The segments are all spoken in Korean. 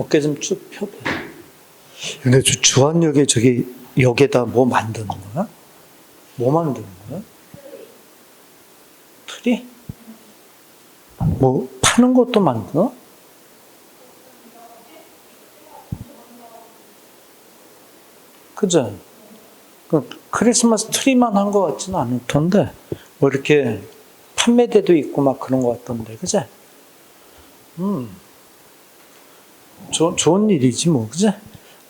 어깨 좀 쭉 펴봐. 근데 주한역에 저기 역에다 뭐 만드는 거야? 뭐 만드는 거야? 트리? 뭐 파는 것도 만드나? 그죠? 그 크리스마스 트리만 한 것 같지는 않을 텐데 뭐 이렇게 판매대도 있고 막 그런 것 같던데, 그죠? 좋은 일이지 뭐, 그죠?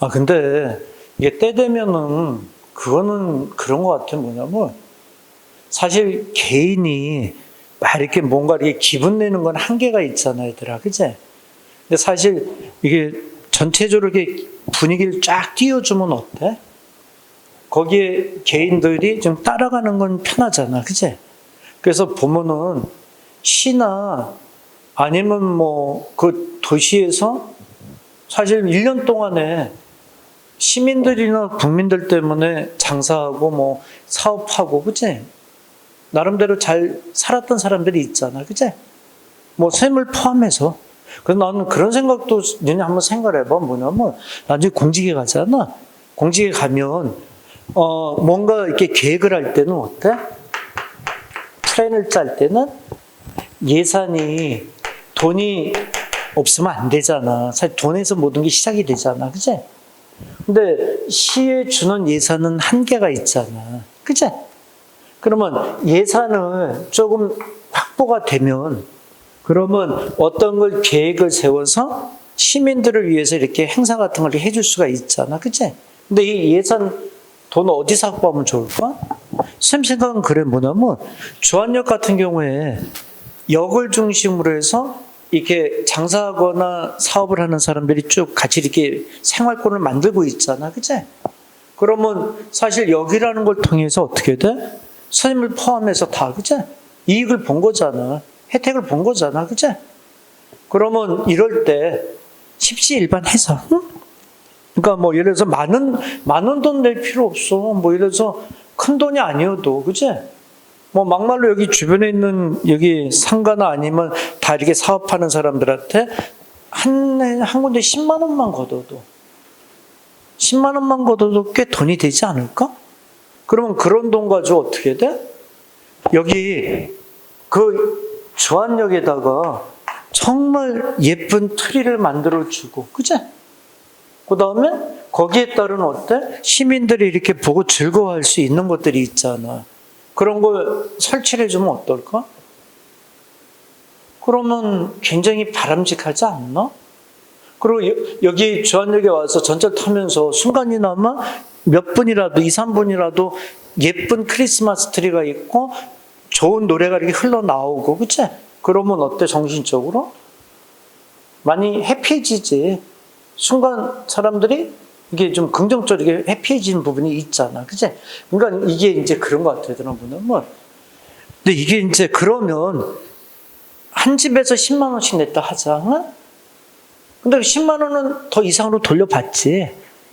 아 근데 이게 때 되면은 그거는 그런 것 같아. 뭐냐면 사실 개인이 막 이렇게 뭔가 이렇게 기분 내는 건 한계가 있잖아, 얘들아, 그치? 근데 사실 이게 전체적으로 이렇게 분위기를 쫙 띄워주면 어때? 거기에 개인들이 좀 따라가는 건 편하잖아, 그치? 그래서 보면은 시나 아니면 뭐 그 도시에서 사실 1년 동안에 시민들이나 국민들 때문에 장사하고 뭐 사업하고, 그치? 나름대로 잘 살았던 사람들이 있잖아, 그치? 뭐 셈을 포함해서. 그래서 나는 그런 생각도 너네 한번 생각해봐. 뭐냐면 나중에 공직에 가잖아. 공직에 가면 뭔가 이렇게 계획을 할 때는 어때? 플랜을 짤 때는 예산이 돈이 없으면 안 되잖아. 사실 돈에서 모든 게 시작이 되잖아, 그치? 근데 시에 주는 예산은 한계가 있잖아, 그치? 그러면 예산을 조금 확보가 되면 그러면 어떤 걸 계획을 세워서 시민들을 위해서 이렇게 행사 같은 걸 해줄 수가 있잖아, 그치? 근데 이 예산 돈 어디서 확보하면 좋을까? 선생님 생각은 그래. 뭐냐면 주안역 같은 경우에 역을 중심으로 해서 이렇게 장사하거나 사업을 하는 사람들이 쭉 같이 이렇게 생활권을 만들고 있잖아, 그치? 그러면 사실 역이라는 걸 통해서 어떻게 돼? 선생님을 포함해서 다, 그치? 이익을 본 거잖아. 혜택을 본 거잖아, 그치? 그러면 이럴 때 십시일반해서, 응? 그러니까 뭐 예를 들어서 많은 돈 낼 필요 없어. 뭐 예를 들어서 큰 돈이 아니어도, 그치? 뭐 막말로 여기 주변에 있는 여기 상가나 아니면 다 이렇게 사업하는 사람들한테 한 군데 10만 원만 걷어도 10만 원만 걷어도 꽤 돈이 되지 않을까? 그러면 그런 돈 가지고 어떻게 돼? 여기 그 주안역에다가 정말 예쁜 트리를 만들어주고, 그치? 그 다음에 거기에 따른 어때? 시민들이 이렇게 보고 즐거워할 수 있는 것들이 있잖아. 그런 걸 설치를 해주면 어떨까? 그러면 굉장히 바람직하지 않나? 그리고 여기 주안역에 와서 전철 타면서 순간이나마 몇 분이라도, 2, 3분이라도 예쁜 크리스마스 트리가 있고 좋은 노래가 이렇게 흘러나오고, 그치? 그러면 어때, 정신적으로? 많이 해피해지지. 순간 사람들이 이게 좀 긍정적으로 해피해지는 부분이 있잖아, 그치? 그러니까 이게 이제 그런 것 같아, 보면. 근데 이게 이제 그러면 한 집에서 10만 원씩 냈다 하자, 응? 근데 10만 원은 더 이상으로 돌려받지.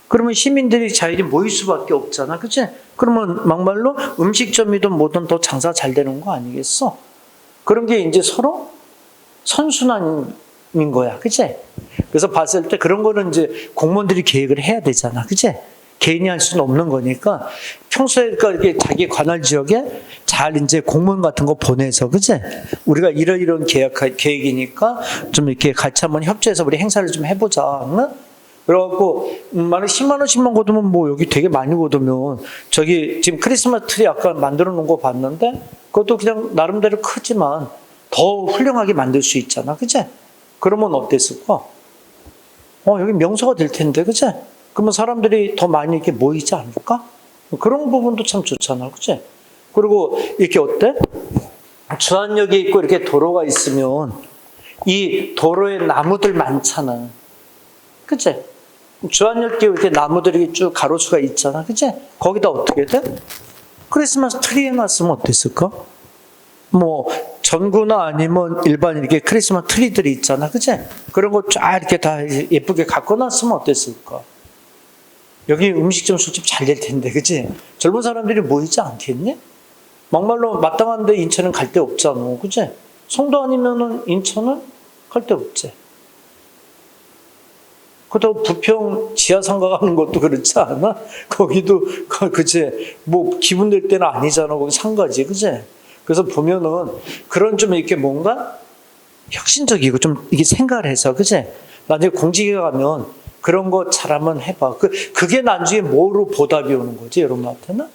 그러면 시민들이 자율이 모일 수밖에 없잖아, 그치? 그러면 막말로 음식점이든 뭐든 더 장사 잘 되는 거 아니겠어? 그런 게 이제 서로 선순환인 거야, 그치? 그래서 봤을 때 그런 거는 이제 공무원들이 계획을 해야 되잖아, 그치? 개인이 할 수는 없는 거니까 평소에 이렇게 자기 관할 지역에 잘 이제 공문 같은 거 보내서, 그치? 우리가 이런 계획이니까 좀 이렇게 같이 한번 협조해서 우리 행사를 좀 해보자, 응? 그래갖고 만약 10만 원씩만 걷으면 뭐 여기 되게 많이 걷으면 저기 지금 크리스마스 트리 아까 만들어 놓은 거 봤는데 그것도 그냥 나름대로 크지만 더 훌륭하게 만들 수 있잖아, 그치? 그러면 어땠을까? 여기 명소가 될 텐데, 그치? 그러면 사람들이 더 많이 이렇게 모이지 않을까? 그런 부분도 참 좋잖아, 그치? 그리고 이렇게 어때? 주안역에 있고 이렇게 도로가 있으면 이 도로에 나무들 많잖아, 그치? 주안역에 이렇게 나무들이 쭉 가로수가 있잖아, 그치? 거기다 어떻게 돼? 크리스마스 트리 해놨으면 어땠을까? 뭐 전구나 아니면 일반 이렇게 크리스마스 트리들이 있잖아, 그치? 그런 거 쫙 이렇게 다 예쁘게 갖고 놨으면 어땠을까? 여기 음식점 술집 잘 될 텐데, 그치? 젊은 사람들이 모이지 않겠니? 막말로 마땅한데 인천은 갈 데 없잖아, 그치? 송도 아니면은 인천은 갈 데 없지. 그것도 부평 지하상가 가는 것도 그렇지 않아? 거기도, 그치? 뭐, 기분 낼 때는 아니잖아. 거기 상가지, 그치? 그래서 보면은 그런 좀 이렇게 뭔가 혁신적이고 좀 이게 생각을 해서, 그치? 나중에 공직에 가면 그런 거 잘 한번 해봐. 그게 나중에 뭐로 보답이 오는 거지, 여러분한테는?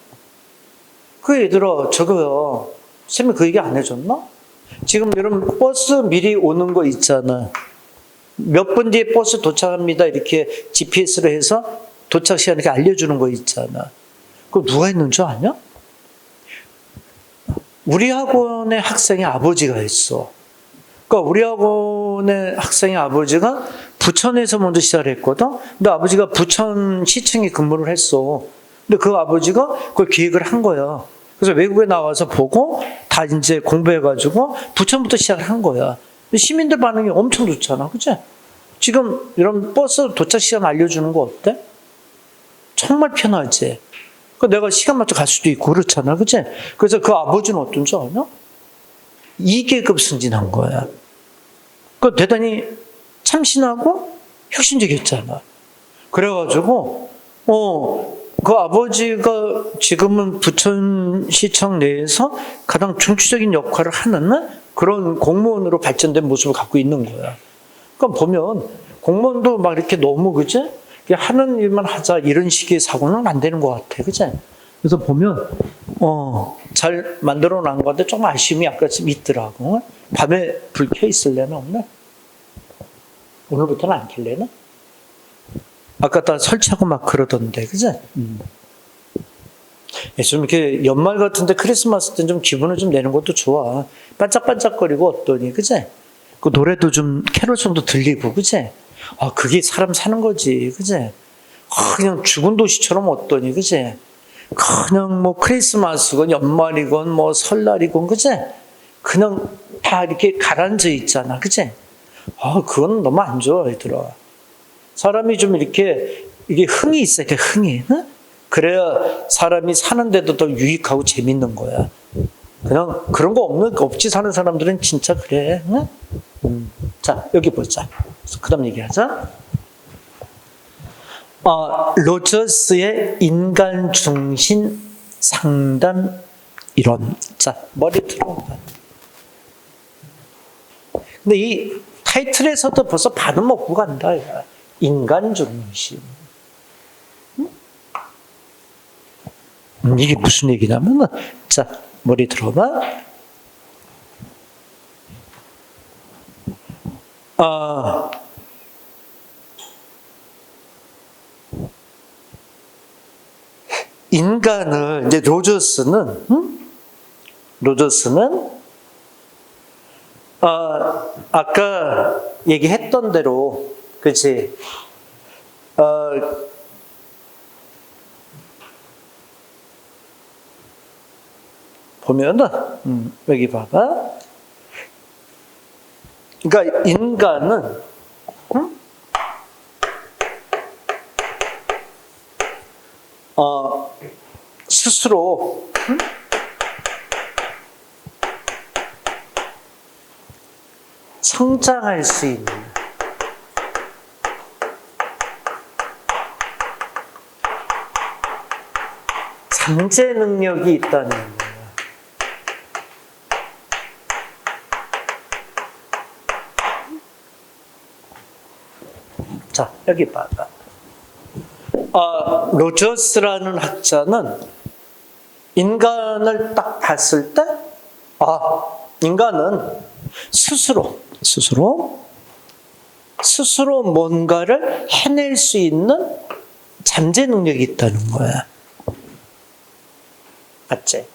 그 얘들아, 저거요. 쌤이 그 얘기 안 해줬나? 지금 여러분 버스 미리 오는 거 있잖아. 몇 분 뒤에 버스 도착합니다. 이렇게 GPS로 해서 도착 시간 이렇게 알려주는 거 있잖아. 그거 누가 했는 줄 아냐? 우리 학원의 학생의 아버지가 했어. 그러니까 우리 학원의 학생의 아버지가 부천에서 먼저 시작을 했거든. 근데 아버지가 부천시청에 근무를 했어. 근데 그 아버지가 그걸 기획을 한 거야. 그래서 외국에 나와서 보고 다 이제 공부해가지고 부천부터 시작을 한 거야. 시민들 반응이 엄청 좋잖아. 그치? 지금 이런 버스 도착 시간 알려주는 거 어때? 정말 편하지? 내가 시간 맞춰 갈 수도 있고 그렇잖아. 그치? 그래서 그 아버지는 어떤 줄 아냐? 2계급 승진한 거야. 대단히 참신하고 혁신적이었잖아. 그래가지고, 그 아버지가 지금은 부천시청 내에서 가장 중추적인 역할을 하는 그런 공무원으로 발전된 모습을 갖고 있는 거야. 그러니까 보면 공무원도 막 이렇게 너무 그지? 하는 일만 하자 이런 식의 사고는 안 되는 것 같아. 그지? 그래서 보면 잘 만들어 놓은 건데 좀 아쉬움이 약간 좀 있더라고. 밤에 불 켜 있을래나 오늘? 오늘부터는 안 켤래나? 아까 다 설치하고 막 그러던데, 그지? 좀 이렇게 연말 같은데 크리스마스 때 좀 기분을 좀 내는 것도 좋아. 반짝반짝거리고 어떠니, 그지? 그 노래도 좀 캐롤송도 들리고, 그지? 그게 사람 사는 거지, 그지? 그냥 죽은 도시처럼 어떠니, 그지? 그냥 뭐 크리스마스건 연말이건 뭐 설날이건, 그지? 그냥 다 이렇게 가라앉아 있잖아, 그지? 그건 너무 안 좋아, 얘들아. 사람이 좀 이렇게, 이게 흥이 있어, 이렇게 흥이. 응? 그래야 사람이 사는데도 더 유익하고 재밌는 거야. 그냥 그런 거 없이 사는 사람들은 진짜 그래. 응? 자, 여기 보자. 그 다음 얘기하자. 로저스의 인간 중심 상담 이론. 자, 머리 들어봐. 근데 이 타이틀에서도 벌써 반은 먹고 간다. 인간 중심. 이게 무슨 얘기냐면, 자, 머리 들어봐. 인간을, 이제 로저스는, 아까 얘기했던 대로, 그치? 보면은, 여기 봐봐. 그러니까 인간은, 스스로, 성장할 수 있는, 잠재 능력이 있다는 거예요. 자, 여기 봐봐. 로저스라는 학자는 인간을 딱 봤을 때, 인간은 스스로 뭔가를 해낼 수 있는 잠재 능력이 있다는 거야. 맞지?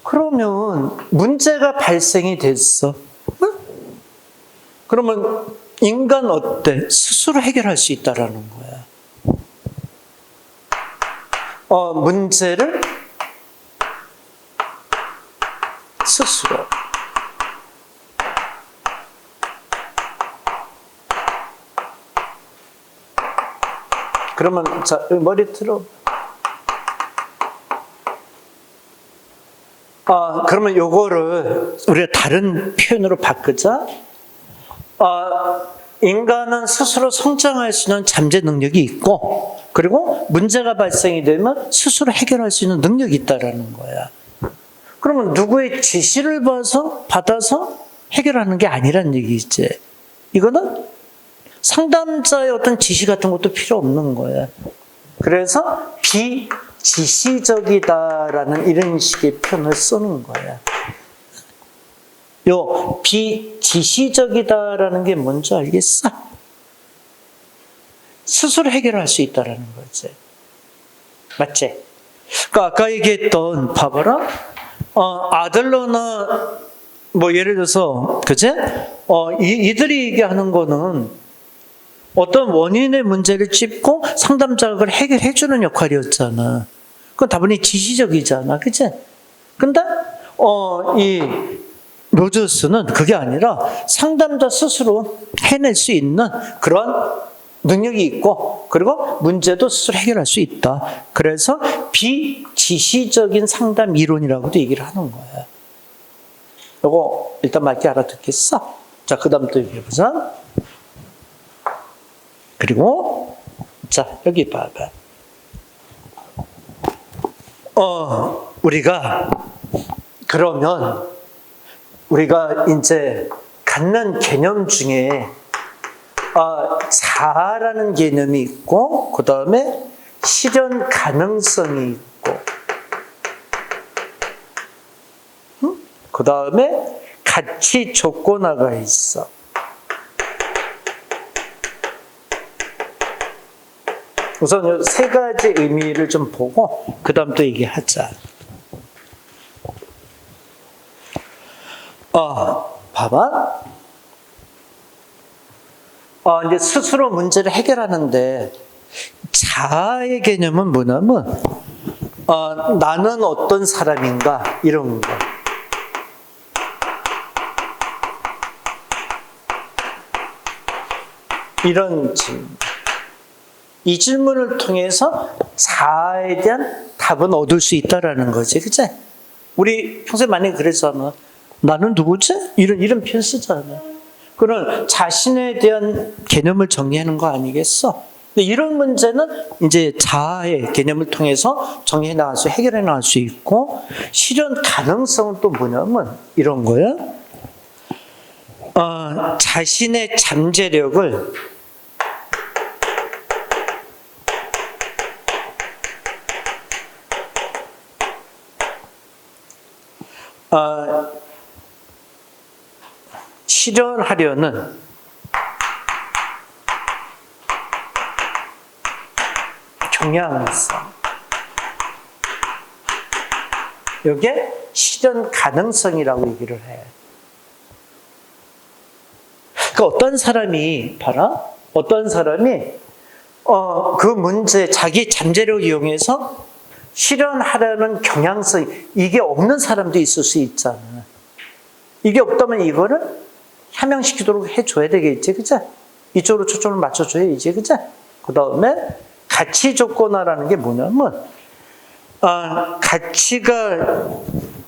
그러면 문제가 발생이 됐어. 응? 그러면 인간 어때? 스스로 해결할 수 있다라는 거야. 문제를 스스로. 그러면 자, 머리 틀어. 그러면 요거를 우리가 다른 표현으로 바꾸자. 인간은 스스로 성장할 수 있는 잠재 능력이 있고, 그리고 문제가 발생이 되면 스스로 해결할 수 있는 능력이 있다라는 거야. 그러면 누구의 지시를 받아서 해결하는 게 아니란 얘기지. 이거는 상담자의 어떤 지시 같은 것도 필요 없는 거야. 그래서 비지시적이다라는 이런 식의 표현을 쓰는 거야. 요 비지시적이다라는 게 뭔지 알겠어? 스스로 해결할 수 있다라는 거지. 맞지? 그러니까 아까 얘기했던 봐봐라. 아들러나 뭐 예를 들어서 그제? 이들이 얘기하는 거는 어떤 원인의 문제를 짚고 상담자가 그걸 해결해 주는 역할이었잖아. 그건 다분히 지시적이잖아. 그치? 근데, 이 로저스는 그게 아니라 상담자 스스로 해낼 수 있는 그런 능력이 있고, 그리고 문제도 스스로 해결할 수 있다. 그래서 비지시적인 상담 이론이라고도 얘기를 하는 거야. 요거 일단 맞게 알아듣겠어? 자, 그 다음 또 얘기해보자. 그리고, 자, 여기 봐봐. 그러면, 우리가 이제 갖는 개념 중에, 자아라는 개념이 있고, 그 다음에 실현 가능성이 있고, 그 다음에 가치 조건화가 있어. 우선 이 세 가지 의미를 좀 보고 그 다음 또 얘기하자. 봐봐. 이제 스스로 문제를 해결하는데 자아의 개념은 뭐냐면 나는 어떤 사람인가 이런 거. 이런 질문. 이 질문을 통해서 자아에 대한 답은 얻을 수 있다라는 거지, 그치? 우리 평소에 많이 그랬잖아. 나는 누구지? 이런 표현 쓰잖아. 그런 자신에 대한 개념을 정리하는 거 아니겠어? 근데 이런 문제는 이제 자아의 개념을 통해서 정리해 나갈 수, 해결해 나갈 수 있고, 실현 가능성은 또 뭐냐면 이런 거야. 자신의 잠재력을 실현하려는 경향성. 이게 실현 가능성이라고 얘기를 해. 그러니까 어떤 사람이 봐라. 어떤 사람이 그 문제 자기 잠재력을 이용해서 실현하려는 경향성 이게 없는 사람도 있을 수 있잖아. 이게 없다면 이거를 함양시키도록 해줘야 되겠지, 그치? 이쪽으로 초점을 맞춰줘야지, 그치? 그 다음에 가치 조건화라는 게 뭐냐면 가치가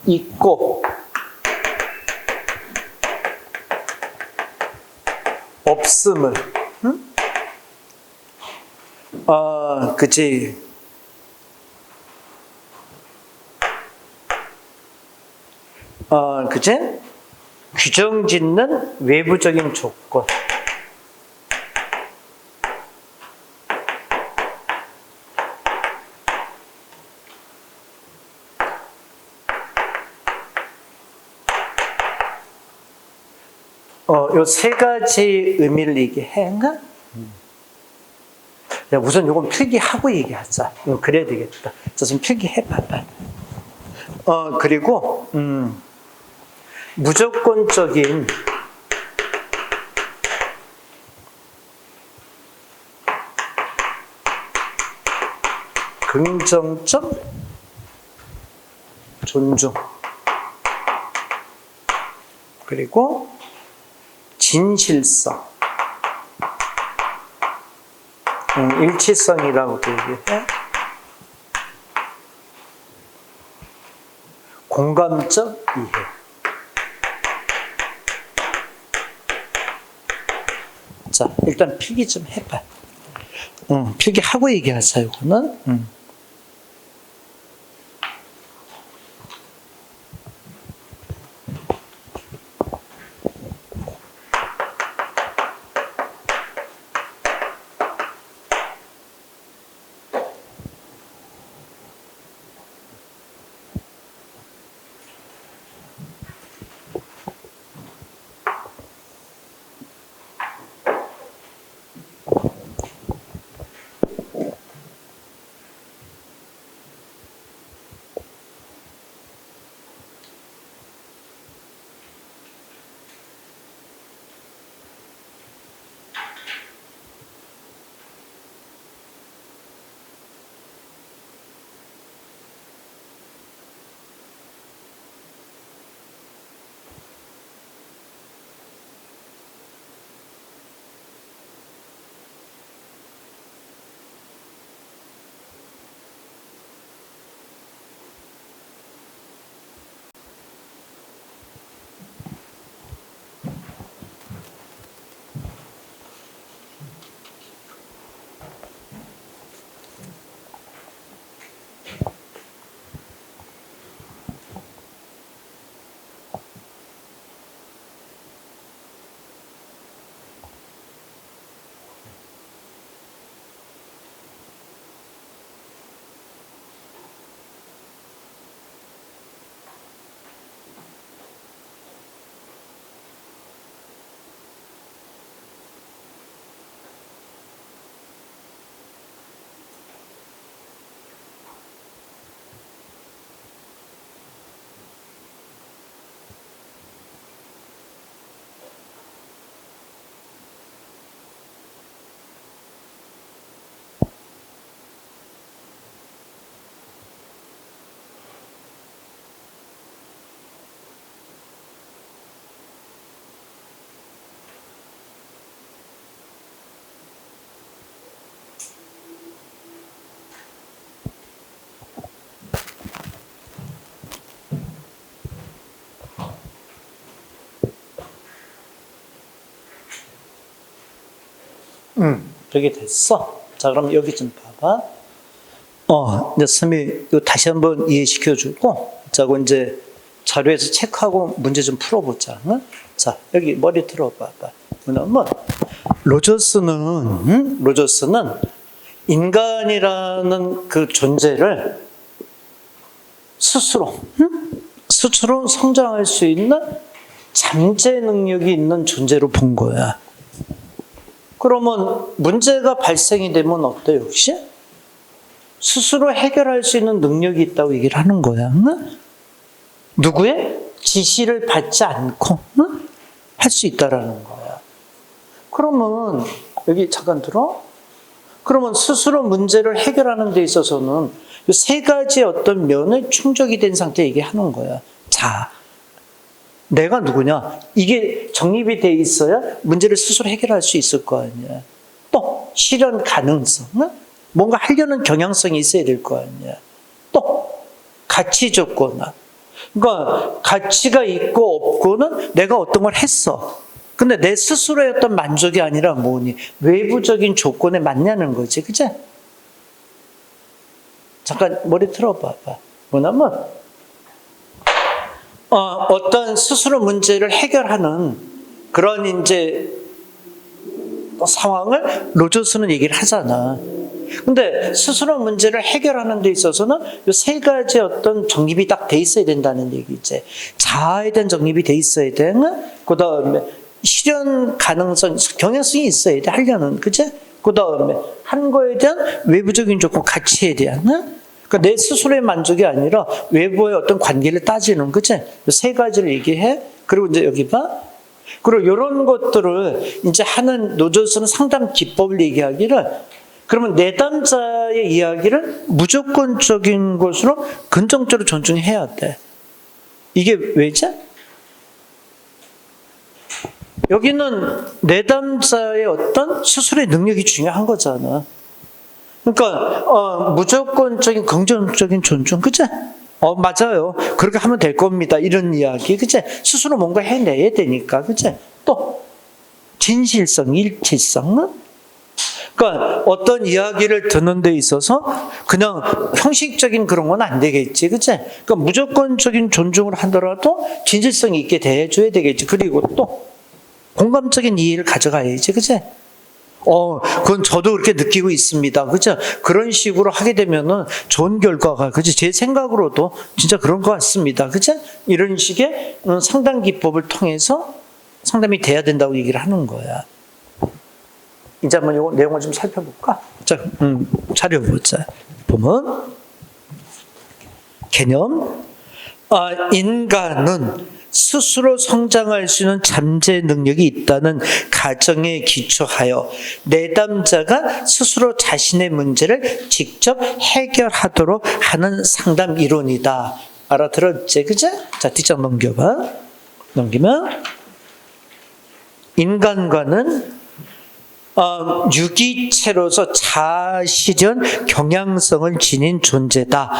있고 없음을, 그치? 그치? 규정 짓는 외부적인 조건. 요 세 가지 의미를 얘기해인가? 우선 요건 필기하고 얘기하자. 그래야 되겠다. 자, 좀 필기해봐봐. 그리고, 무조건적인 긍정적 존중 그리고 진실성 일치성이라고도 얘기해. 공감적 이해. 자, 일단 필기 좀 해봐. 필기하고 얘기하자, 이거는. 그렇게 됐어. 자, 그럼 여기 좀 봐봐. 이제 선생님이 이거 다시 한번 이해시켜주고, 자, 그 이제 자료에서 체크하고 문제 좀 풀어보자. 응? 자, 여기 머리 들어봐봐. 뭐냐면, 로저스는 인간이라는 그 존재를 스스로 성장할 수 있는 잠재 능력이 있는 존재로 본 거야. 그러면 문제가 발생이 되면 어때, 역시? 스스로 해결할 수 있는 능력이 있다고 얘기를 하는 거야. 응? 누구의 지시를 받지 않고 할 수 있다라는 거야. 그러면 여기 잠깐 들어. 그러면 스스로 문제를 해결하는 데 있어서는 이 세 가지의 어떤 면을 충족이 된 상태에 얘기하는 거야. 자, 내가 누구냐? 이게 정립이 돼 있어야 문제를 스스로 해결할 수 있을 거 아니야. 또 실현 가능성, 뭔가 하려는 경향성이 있어야 될 거 아니야. 또 가치 조건, 그러니까 가치가 있고 없고는 내가 어떤 걸 했어. 근데 내 스스로의 어떤 만족이 아니라 뭐니? 외부적인 조건에 맞냐는 거지, 그치? 잠깐 머리 틀어봐봐. 뭐냐면 어떤 스스로 문제를 해결하는 그런 이제 상황을 로저스는 얘기를 하잖아. 근데 스스로 문제를 해결하는 데 있어서는 이 세 가지 어떤 정립이 딱 돼 있어야 된다는 얘기지. 자아에 대한 정립이 돼 있어야 돼. 그 다음에 실현 가능성, 경향성이 있어야 돼. 하려는, 그치? 그 다음에 한 거에 대한 외부적인 조건, 가치에 대한. 그러니까 내 스스로의 만족이 아니라 외부의 어떤 관계를 따지는, 그치? 세 가지를 얘기해. 그리고 이제 여기 봐. 그리고 이런 것들을 이제 하는 노조스는 상담 기법을 얘기하기를, 그러면 내담자의 이야기를 무조건적인 것으로 긍정적으로 존중해야 돼. 이게 왜지? 여기는 내담자의 어떤 스스로의 능력이 중요한 거잖아. 그러니까 무조건적인 긍정적인 존중, 그치? 맞아요. 그렇게 하면 될 겁니다. 이런 이야기, 그치? 스스로 뭔가 해내야 되니까, 그치? 또 진실성, 일치성. 그러니까 어떤 이야기를 듣는 데 있어서 그냥 형식적인 그런 건 안 되겠지, 그치? 그러니까 무조건적인 존중을 하더라도 진실성이 있게 대해줘야 되겠지. 그리고 또 공감적인 이해를 가져가야지, 그치? 그건 저도 그렇게 느끼고 있습니다. 그죠? 그런 식으로 하게 되면은 좋은 결과가, 그죠? 제 생각으로도 진짜 그런 것 같습니다. 그죠? 이런 식의 상담 기법을 통해서 상담이 돼야 된다고 얘기를 하는 거야. 이제 한번 이 내용을 좀 살펴볼까? 자, 차려보자. 보면, 개념. 인간은 스스로 성장할 수 있는 잠재 능력이 있다는 가정에 기초하여 내담자가 스스로 자신의 문제를 직접 해결하도록 하는 상담 이론이다. 알아들었지? 그죠? 자, 뒷장 넘겨봐. 넘기면, 인간과는 유기체로서 자아실현 경향성을 지닌 존재다.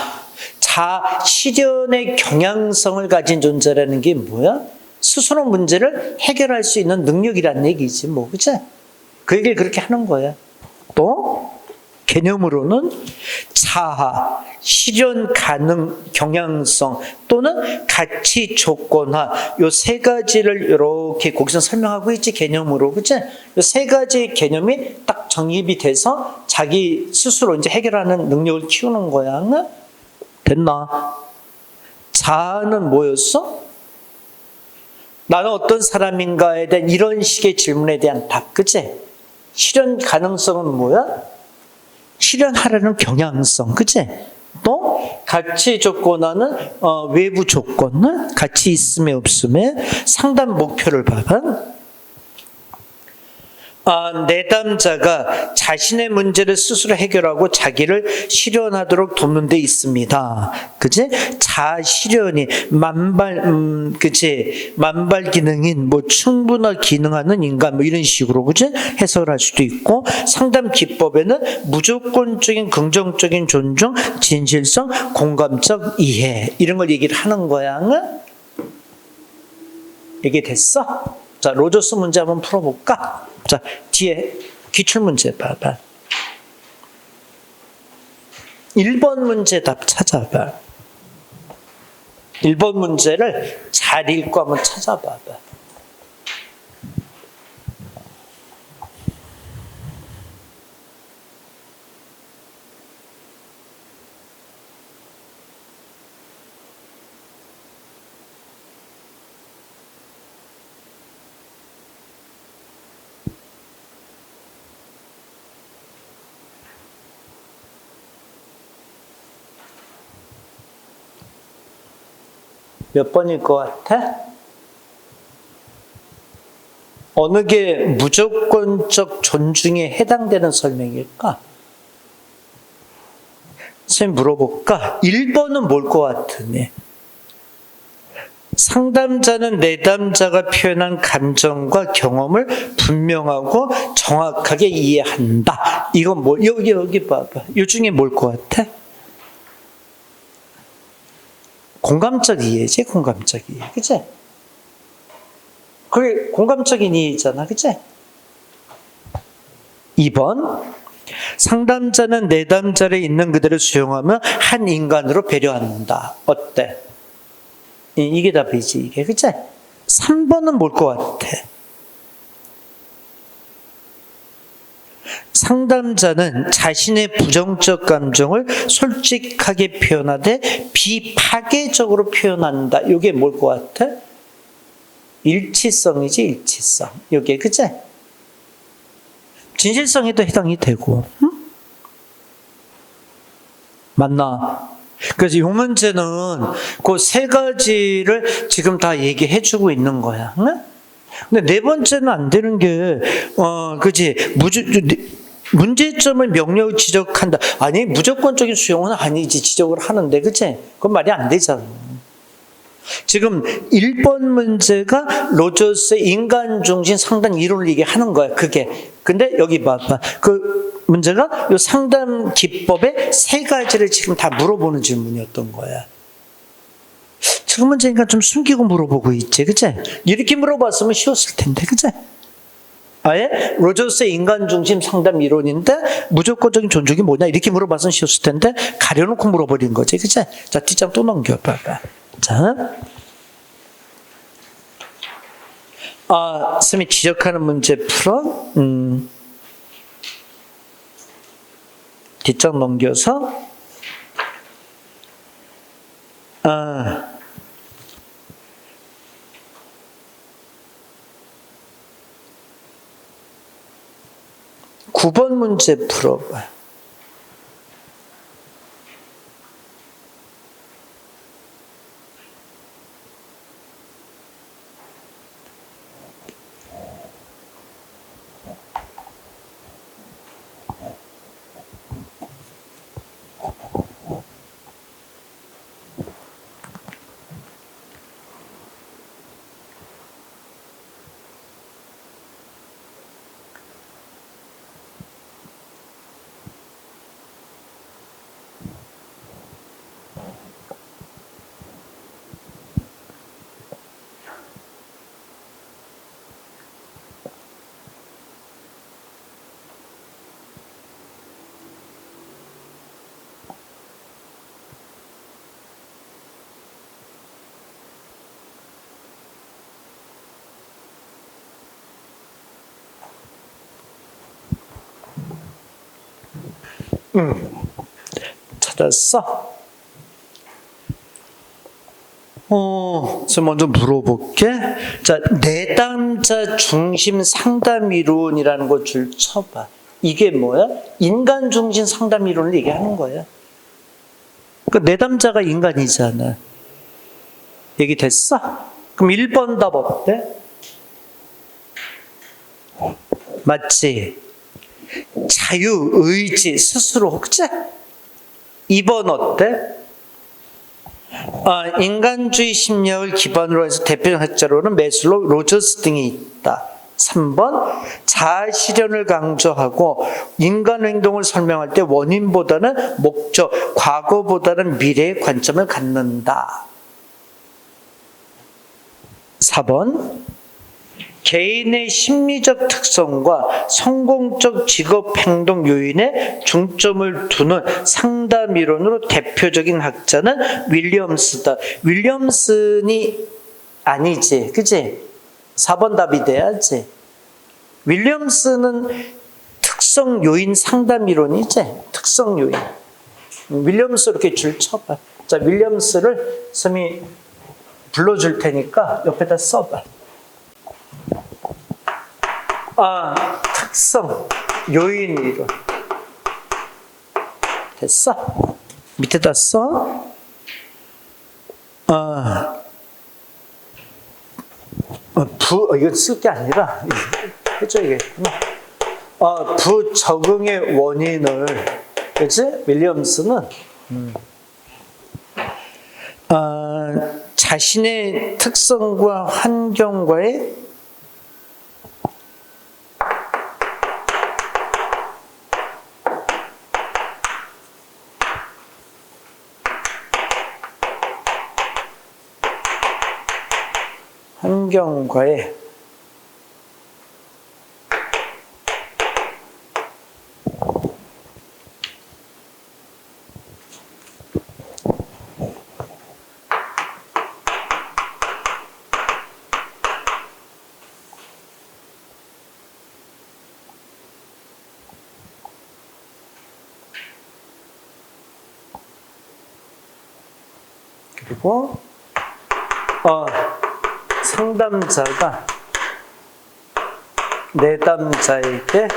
자아실현의 경향성을 가진 존재라는 게 뭐야? 스스로 문제를 해결할 수 있는 능력이란 얘기지, 뭐, 그치? 그 얘기를 그렇게 하는 거야. 또, 개념으로는 자아, 실현 가능 경향성 또는 가치 조건화, 요 세 가지를 이렇게 거기서 설명하고 있지, 개념으로. 그치? 요 세 가지 개념이 딱 정립이 돼서 자기 스스로 이제 해결하는 능력을 키우는 거야. 응? 됐나? 자아는 뭐였어? 나는 어떤 사람인가에 대한 이런 식의 질문에 대한 답, 그치? 실현 가능성은 뭐야? 실현하려는 경향성, 그치? 또 가치 조건화는 외부 조건은 가치 있음에 없음에 상담 목표를 봐봐. 내담자가 자신의 문제를 스스로 해결하고 자기를 실현하도록 돕는 데 있습니다. 그치? 자실현이 만발 기능인 뭐 충분히 기능하는 인간 뭐 이런 식으로 그치? 해석을 할 수도 있고 상담 기법에는 무조건적인 긍정적인 존중, 진실성, 공감적 이해 이런 걸 얘기를 하는 거야. 응? 얘기됐어? 자, 로저스 문제 한번 풀어볼까? 자, 뒤에 기출문제 봐봐. 1번 문제 답 찾아봐. 1번 문제를 잘 읽고 한번 찾아봐봐. 몇 번일 것 같아? 어느 게 무조건적 존중에 해당되는 설명일까? 선생님 물어볼까? 1번은 뭘 것 같으니? 상담자는 내담자가 표현한 감정과 경험을 분명하고 정확하게 이해한다. 이건 뭐, 여기 봐봐. 이 중에 뭘 것 같아? 공감적 이해지, 공감적 이해. 그치? 그게 공감적인 이해잖아. 그치? 2번. 상담자는 내담자를 있는 그대로 수용하며 한 인간으로 배려한다. 어때? 이게 답이지, 이게. 그치? 3번은 뭘 것 같아? 상담자는 자신의 부정적 감정을 솔직하게 표현하되 비파괴적으로 표현한다. 이게 뭘 것 같아? 일치성이지, 일치성. 이게, 그치? 진실성에도 해당이 되고, 응? 맞나? 그래서 이 문제는 그 세 가지를 지금 다 얘기해주고 있는 거야. 응? 근데 네 번째는 안 되는 게, 그치? 문제점을 명료히 지적한다. 아니, 무조건적인 수용은 아니지. 지적을 하는데, 그치? 그건 말이 안 되잖아. 지금 1번 문제가 로저스의 인간 중심 상담 이론을 얘기하는 거야, 그게. 근데 여기 봐봐. 그 문제가 이 상담 기법의 세 가지를 지금 다 물어보는 질문이었던 거야. 지금 문제니까 좀 숨기고 물어보고 있지, 그치? 이렇게 물어봤으면 쉬웠을 텐데, 그치? 아예 로저스의 인간 중심 상담 이론인데 무조건적인 존중이 뭐냐 이렇게 물어봤으면 쉬웠을 텐데 가려놓고 물어버린 거지, 그치? 자, 뒷장 또 넘겨봐봐. 자, 스미 지적하는 문제 풀어. 뒷장 넘겨서 9번 문제 풀어봐. 찾았어? 그래서 먼저 물어볼게. 자, 내담자 중심 상담 이론이라는 거 줄 쳐봐. 이게 뭐야? 인간 중심 상담 이론을 얘기하는 거야. 그 내담자가 인간이잖아. 얘기됐어? 그럼 1번 답 어때? 맞지? 자유, 의지, 스스로, 그치? 2번 어때? 인간주의 심리학을 기반으로 해서 대표적 학자로는 매슬로, 로저스 등이 있다. 3번 자아실현을 강조하고 인간 행동을 설명할 때 원인보다는 목적, 과거보다는 미래의 관점을 갖는다. 4번 개인의 심리적 특성과 성공적 직업 행동 요인에 중점을 두는 상담 이론으로 대표적인 학자는 윌리엄스다. 윌리엄슨이 아니지, 그치? 4번 답이 돼야지. 윌리엄슨은 특성 요인 상담 이론이지? 특성 요인. 윌리엄스 이렇게 줄 쳐봐. 자, 윌리엄스를 쌤이 불러줄 테니까 옆에다 써봐. 특성, 요인 이론. 됐어? 밑에다 써. 이거 쓸 게 아니라, 해줘야겠구나. 부적응의 원인을, 그치? 윌리엄스는, 자신의 특성과 환경과의 그리고 상담자가 내담자에게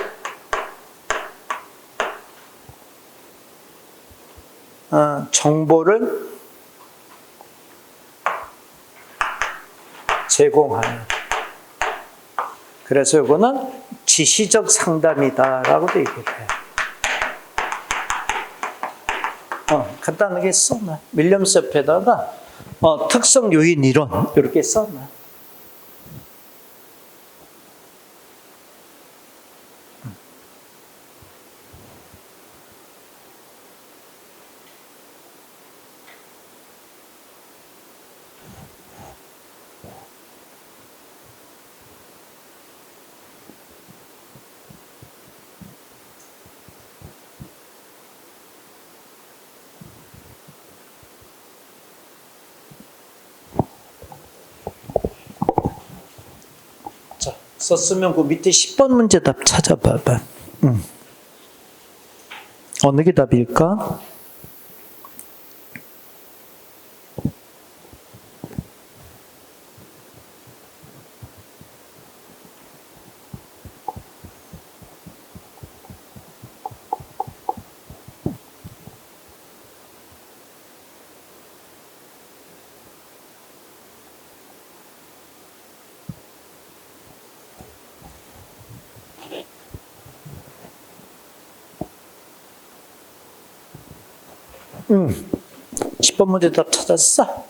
정보를 제공하는. 그래서 이거는 지시적 상담이다라고도 얘기를 해요. 간단하게 써놔. 윌리엄스 옆에다가 특성 요인 이론 이렇게 써놔. 썼으면 그 밑에 10번 문제 답 찾아봐봐. 어느 게 답일까? 응. 10번 문제 답 찾았어?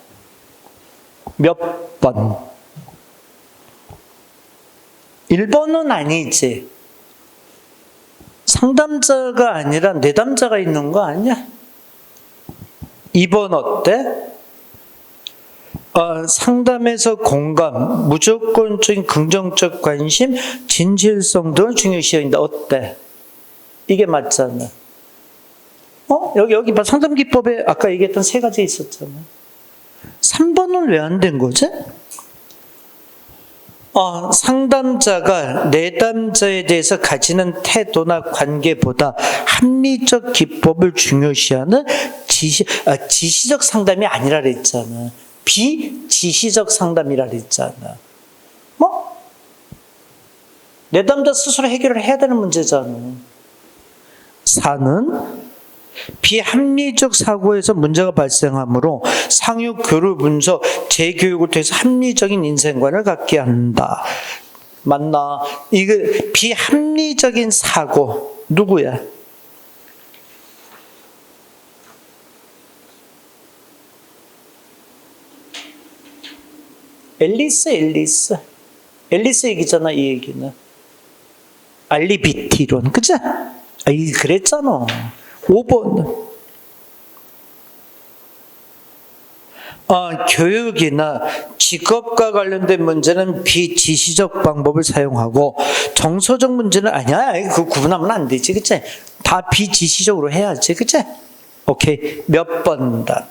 몇 번? 1번은 아니지. 상담자가 아니라 내담자가 있는 거 아니야? 2번 어때? 상담에서 공감, 무조건적인 긍정적 관심, 진실성 등을 중요시 여긴다. 어때? 이게 맞잖아. 여기 봐. 상담기법에 아까 얘기했던 세 가지 있었잖아. 3번은 왜 안 된 거지? 상담자가 내담자에 대해서 가지는 태도나 관계보다 합리적 기법을 중요시하는 지시적 상담이 아니라 그랬잖아. 비지시적 상담이라 그랬잖아. 내담자 스스로 해결을 해야 되는 문제잖아. 4는 비합리적 사고에서 문제가 발생하므로 상유 교류 문서 재교육을 통해서 합리적인 인생관을 갖게 한다. 맞나? 이거 비합리적인 사고 누구야? 앨리스 얘기잖아. 이 얘기는 알리비티론, 그치? 그랬잖아. 5번. 교육이나 직업과 관련된 문제는 비지시적 방법을 사용하고 정서적 문제는 아니야. 그 구분하면 안 되지, 그치? 다 비지시적으로 해야지, 그치? 오케이. 몇 번 답?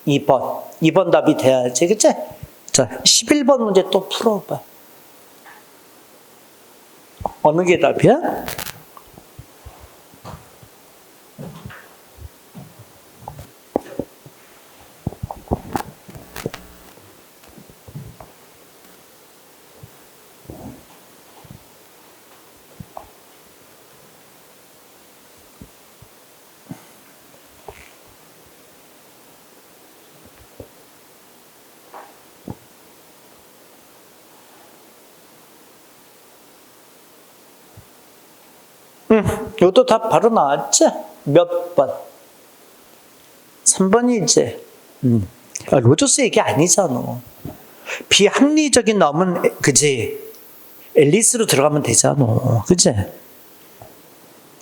2번. 2번 답이 돼야지, 그치? 자, 11번 문제 또 풀어봐. 어느 게 답이야? 이것도 답 바로 나왔지? 몇 번? 3번이지. 로저스 얘기 아니잖아. 비합리적인 놈은, 그지? 앨리스로 들어가면 되잖아. 그지?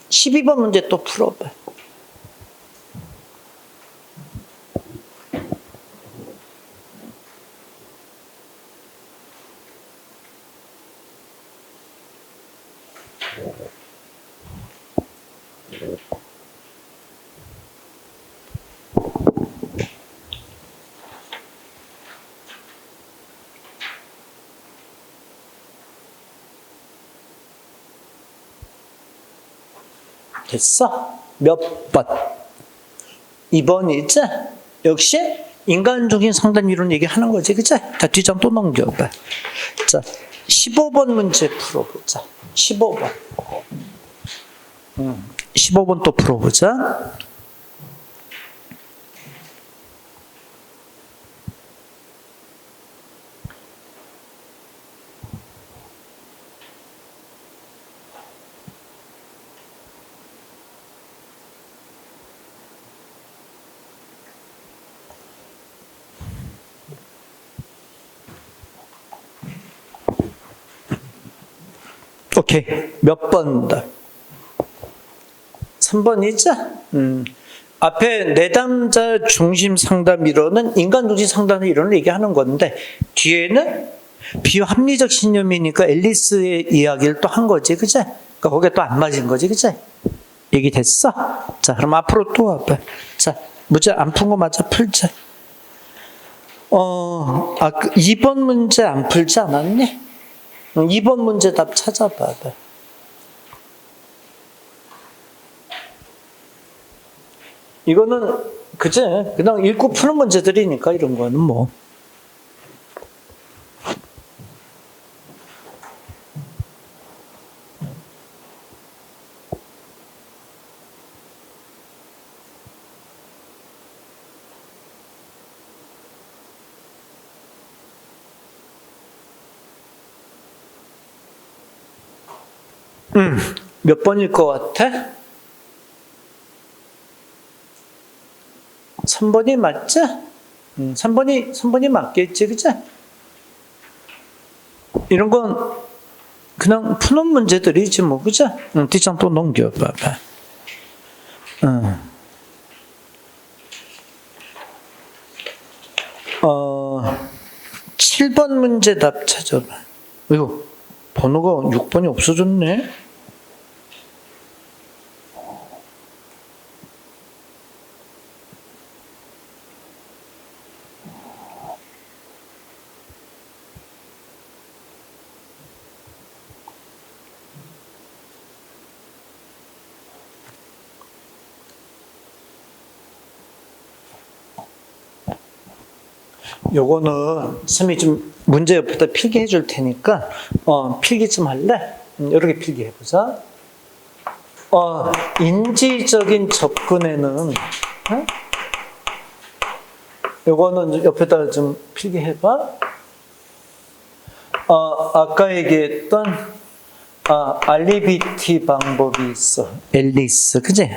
12번 문제 또 풀어봐. 됐어? 몇 번? 2번이지? 역시 인간적인 상담 이론 얘기하는 거지, 그치? 자, 뒷장 또 넘겨봐. 자, 15번 문제 풀어보자. 15번. 15번 또 풀어보자. 오케이. 몇 번다? 3번이죠? 앞에 내담자 중심 상담 이론은 인간중심 상담 이론을 얘기하는 건데, 뒤에는 비합리적 신념이니까 앨리스의 이야기를 또 한 거지, 그치? 그러니까 거기에 또 안 맞은 거지, 그치? 얘기 됐어? 자, 그럼 앞으로 또 와봐. 자, 문제 안 푼 거 맞아? 풀자. 2번 문제 안 풀지 않았니? 2번 문제 답 찾아봐. 이거는 그제 그냥 읽고 푸는 문제들이니까 이런 거는 뭐. 몇 번일 것 같아? 3번이 맞지? 3번이 맞겠지, 그치? 이런 건 그냥 푸는 문제들이지, 뭐, 그치? 뒷장 또 넘겨봐봐. 7번 문제 답 찾아봐. 이거 번호가 6번이 없어졌네? 요거는 쌤이 좀 문제 옆에다 필기해 줄 테니까 필기 좀 할래? 이렇게 필기해 보자. 인지적인 접근에는 요거는 옆에다 좀 필기해 봐. 아까 얘기했던 알리비티 방법이 있어. 앨리스, 그지?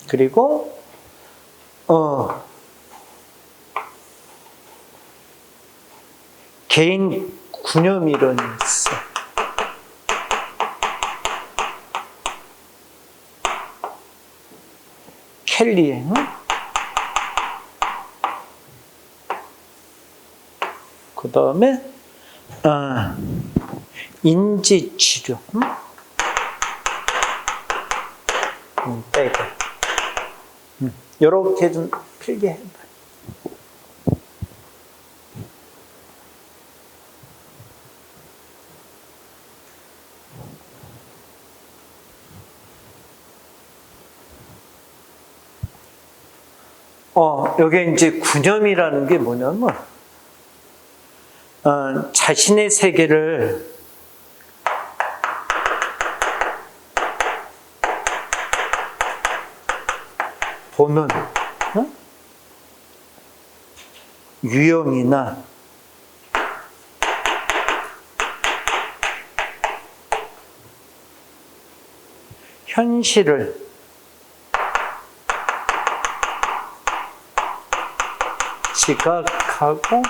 그리고 개인 구념 이론이 있어. 켈리의 그 다음에 인지치료 빼고 이렇게 좀 필기해봐. 여기 이제 구념이라는 게 뭐냐면 자신의 세계를 보는 유형이나 현실을 지각하고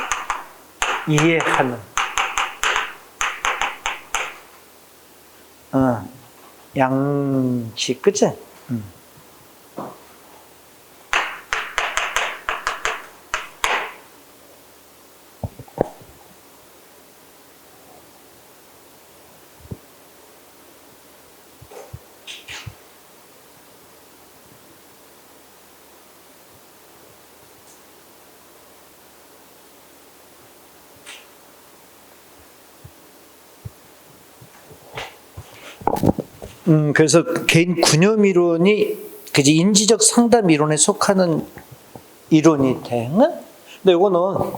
이해하는 양식, 그치? 그래서 개인 구념 이론이 그지 인지적 상담 이론에 속하는 이론이 돼. 근데 이거는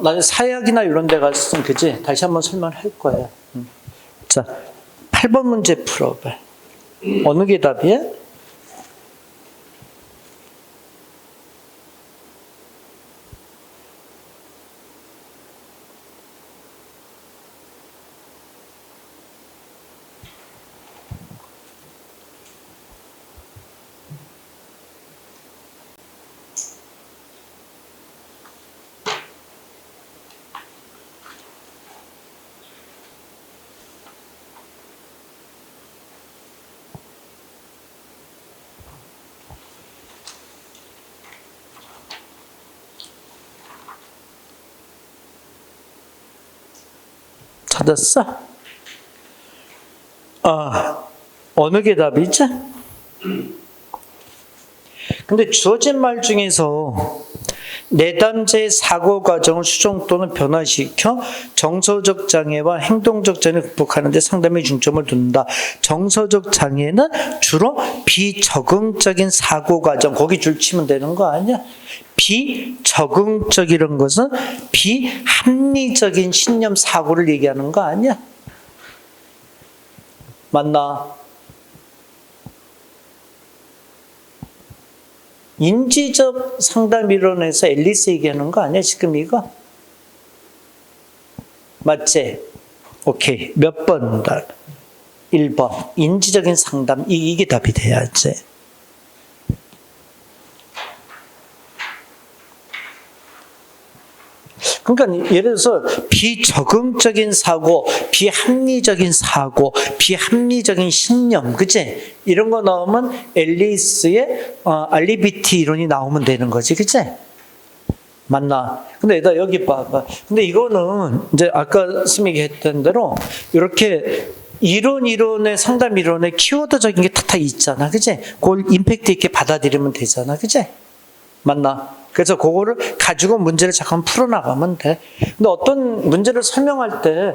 나는 사약이나 이런 데 가서 그지 다시 한번 설명할 거야. 자, 8번 문제 풀어봐. 어느 게 답이야? 찾았어? 어느 게 답이지? 근데 주어진 말 중에서 내담자의 사고 과정을 수정 또는 변화시켜 정서적 장애와 행동적 장애를 극복하는 데 상담에 중점을 둔다. 정서적 장애는 주로 비적응적인 사고 과정, 거기 줄 치면 되는 거 아니야? 비적응적이라는 것은 비합리적인 신념 사고를 얘기하는 거 아니야? 맞나? 인지적 상담 이론에서 앨리스 얘기하는 거 아니야, 지금 이거? 맞지? 오케이. 몇 번? 1번. 인지적인 상담. 이게 답이 돼야지. 그러니까 예를 들어서 비적응적인 사고, 비합리적인 사고, 비합리적인 신념, 그치? 이런 거 나오면 앨리스의 알리비티 이론이 나오면 되는 거지, 그치? 맞나? 근데 나 여기 봐봐. 근데 이거는 이제 아까 스미가 했던 대로 이렇게 이론의 상담 이론에 키워드적인 게 다 있잖아, 그치? 그걸 임팩트 있게 받아들이면 되잖아, 그치? 맞나? 그래서 그거를 가지고 문제를 잠깐 풀어나가면 돼. 근데 어떤 문제를 설명할 때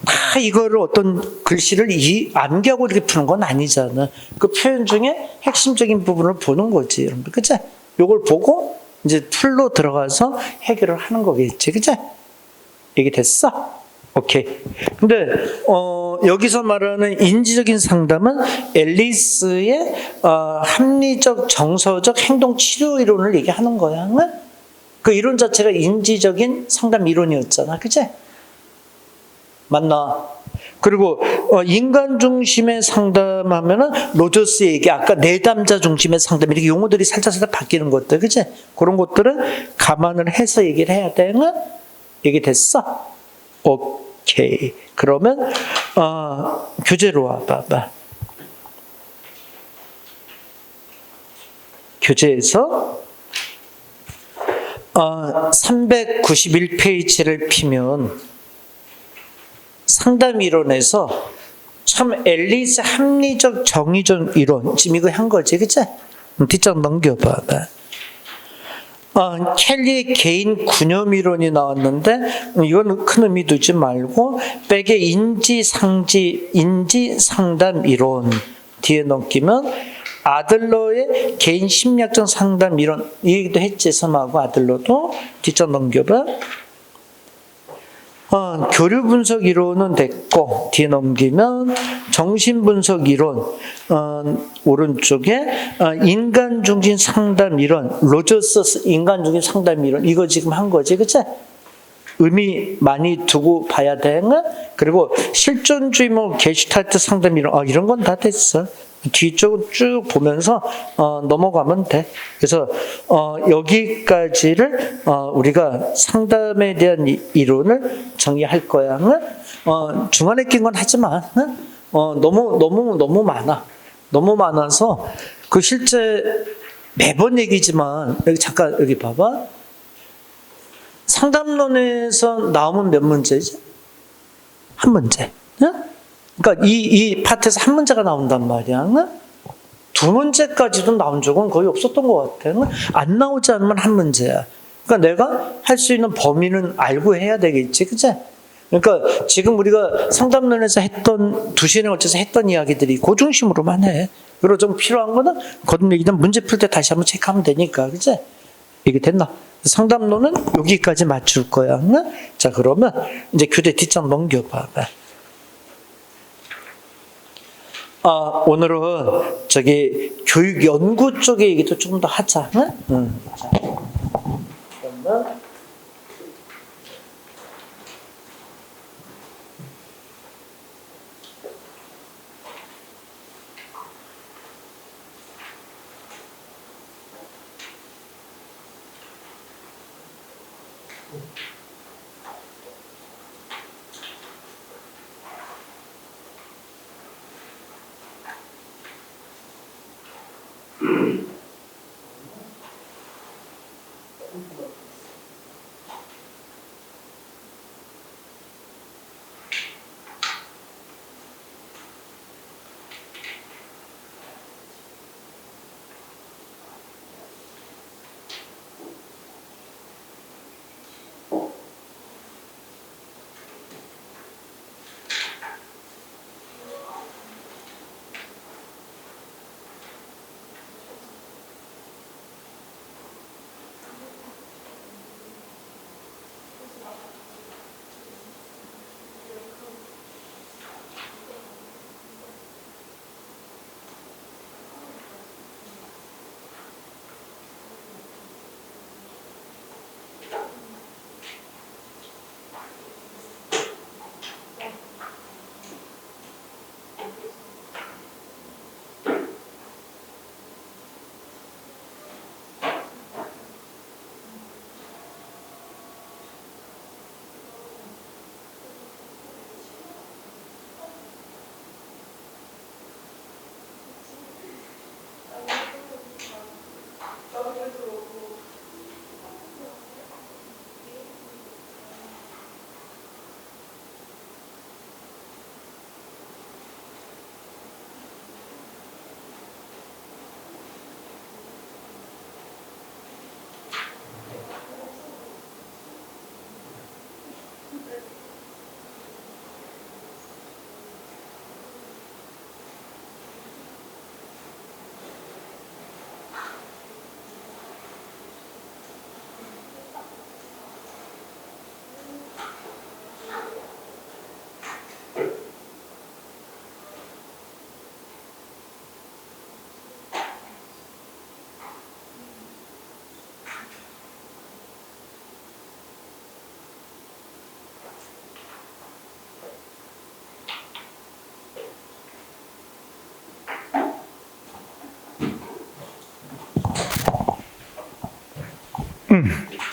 다 이거를 어떤 글씨를 암기하고 이렇게 푸는 건 아니잖아. 그 표현 중에 핵심적인 부분을 보는 거지, 여러분들. 그치? 요걸 보고 이제 풀로 들어가서 해결을 하는 거겠지. 그치? 얘기 됐어? 오케이. 근데 여기서 말하는 인지적인 상담은 앨리스의 합리적, 정서적 행동 치료 이론을 얘기하는 거야. 그 이론 자체가 인지적인 상담 이론이었잖아. 그치? 맞나? 그리고 인간 중심의 상담하면은 로저스 얘기, 아까 내담자 중심의 상담 이렇게 용어들이 살짝 바뀌는 것들, 그치? 그런 것들은 감안을 해서 얘기를 해야 돼. 얘기 됐어? 오케이. 그러면 교재로 와봐봐. 교재에서 391페이지를 피면 상담 이론에서 참 앨리스 합리적 정의적 이론, 지금 이거 한 거지, 그치? 뒷장 넘겨봐봐. 켈리의 개인 구념 이론이 나왔는데 이거는 큰 의미 두지 말고 백의 인지 상담 이론 뒤에 넘기면 아들러의 개인 심리학적 상담 이론 이 얘기도 했지, 섬하고 아들러도. 뒷장 넘겨봐. 교류 분석 이론은 됐고 뒤에 넘기면 정신 분석 이론 오른쪽에 인간 중심 상담 이론 로저스 인간 중심 상담 이론 이거 지금 한 거지, 그치? 의미 많이 두고 봐야 돼. 그리고 실존주의 게슈탈트 상담 이론 이런 건 다 됐어. 뒤쪽은 쭉 보면서 넘어가면 돼. 그래서 여기까지를 우리가 상담에 대한 이론을 정의할 거야. 중간에 낀 건 하지만 너무 많아. 너무 많아서 그 실제 매번 얘기지만 잠깐 여기 봐봐. 상담론에서 나오면 몇 문제지? 한 문제. 그러니까 이 파트에서 한 문제가 나온단 말이야. 두 문제까지도 나온 적은 거의 없었던 것 같아. 안 나오지 않으면 한 문제야. 그러니까 내가 할 수 있는 범위는 알고 해야 되겠지, 그치? 그러니까 지금 우리가 상담론에서 했던 2시간에 걸쳐서 했던 이야기들이 그 중심으로만 해. 그리고 좀 필요한 거는 거듭 얘기는 문제 풀 때 다시 한번 체크하면 되니까, 그치? 이게 됐나? 상담론은 여기까지 맞출 거야. 자, 그러면 이제 교재 뒷장 넘겨봐. 오늘은 저기 교육 연구 쪽의 얘기도 좀 더 하자. 응? 자, 그러면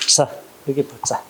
자, 여기 보자.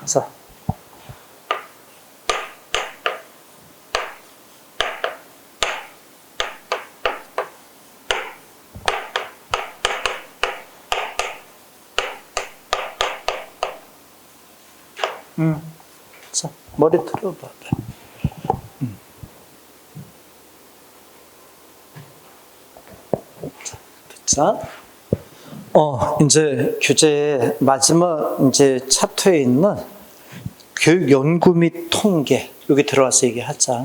자, 자, 머리 들어봐. 자, 이제 교재 마지막 이제 챕터에 있는 교육 연구 및 통계 여기 들어와서 얘기하자.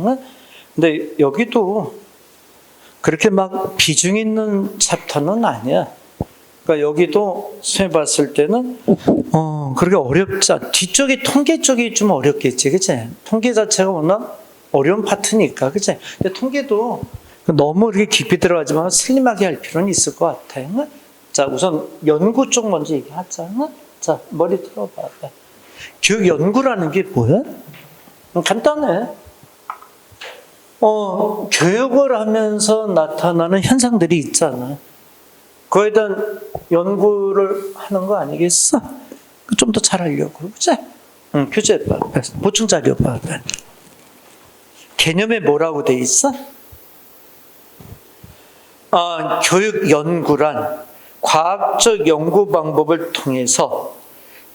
근데 여기도 그렇게 막 비중 있는 챕터는 아니야. 그러니까 여기도 선생님 봤을 때는 그렇게 어렵지 않. 뒤쪽이 통계 쪽이 좀 어렵겠지, 그치? 통계 자체가 워낙 어려운 파트니까, 그치? 근데 통계도 너무 이렇게 깊이 들어가지만 슬림하게 할 필요는 있을 것 같아. 자, 우선 연구 쪽 먼저 얘기하자. 자, 머리 들어봐. 교육 연구라는 게 뭐야? 간단해. 교육을 하면서 나타나는 현상들이 있잖아. 그거에 대한 연구를 하는 거 아니겠어? 좀 더 잘 하려고, 그치? 교재 봐. 보충 자료 봐. 개념에 뭐라고 돼 있어? 교육 연구란 과학적 연구 방법을 통해서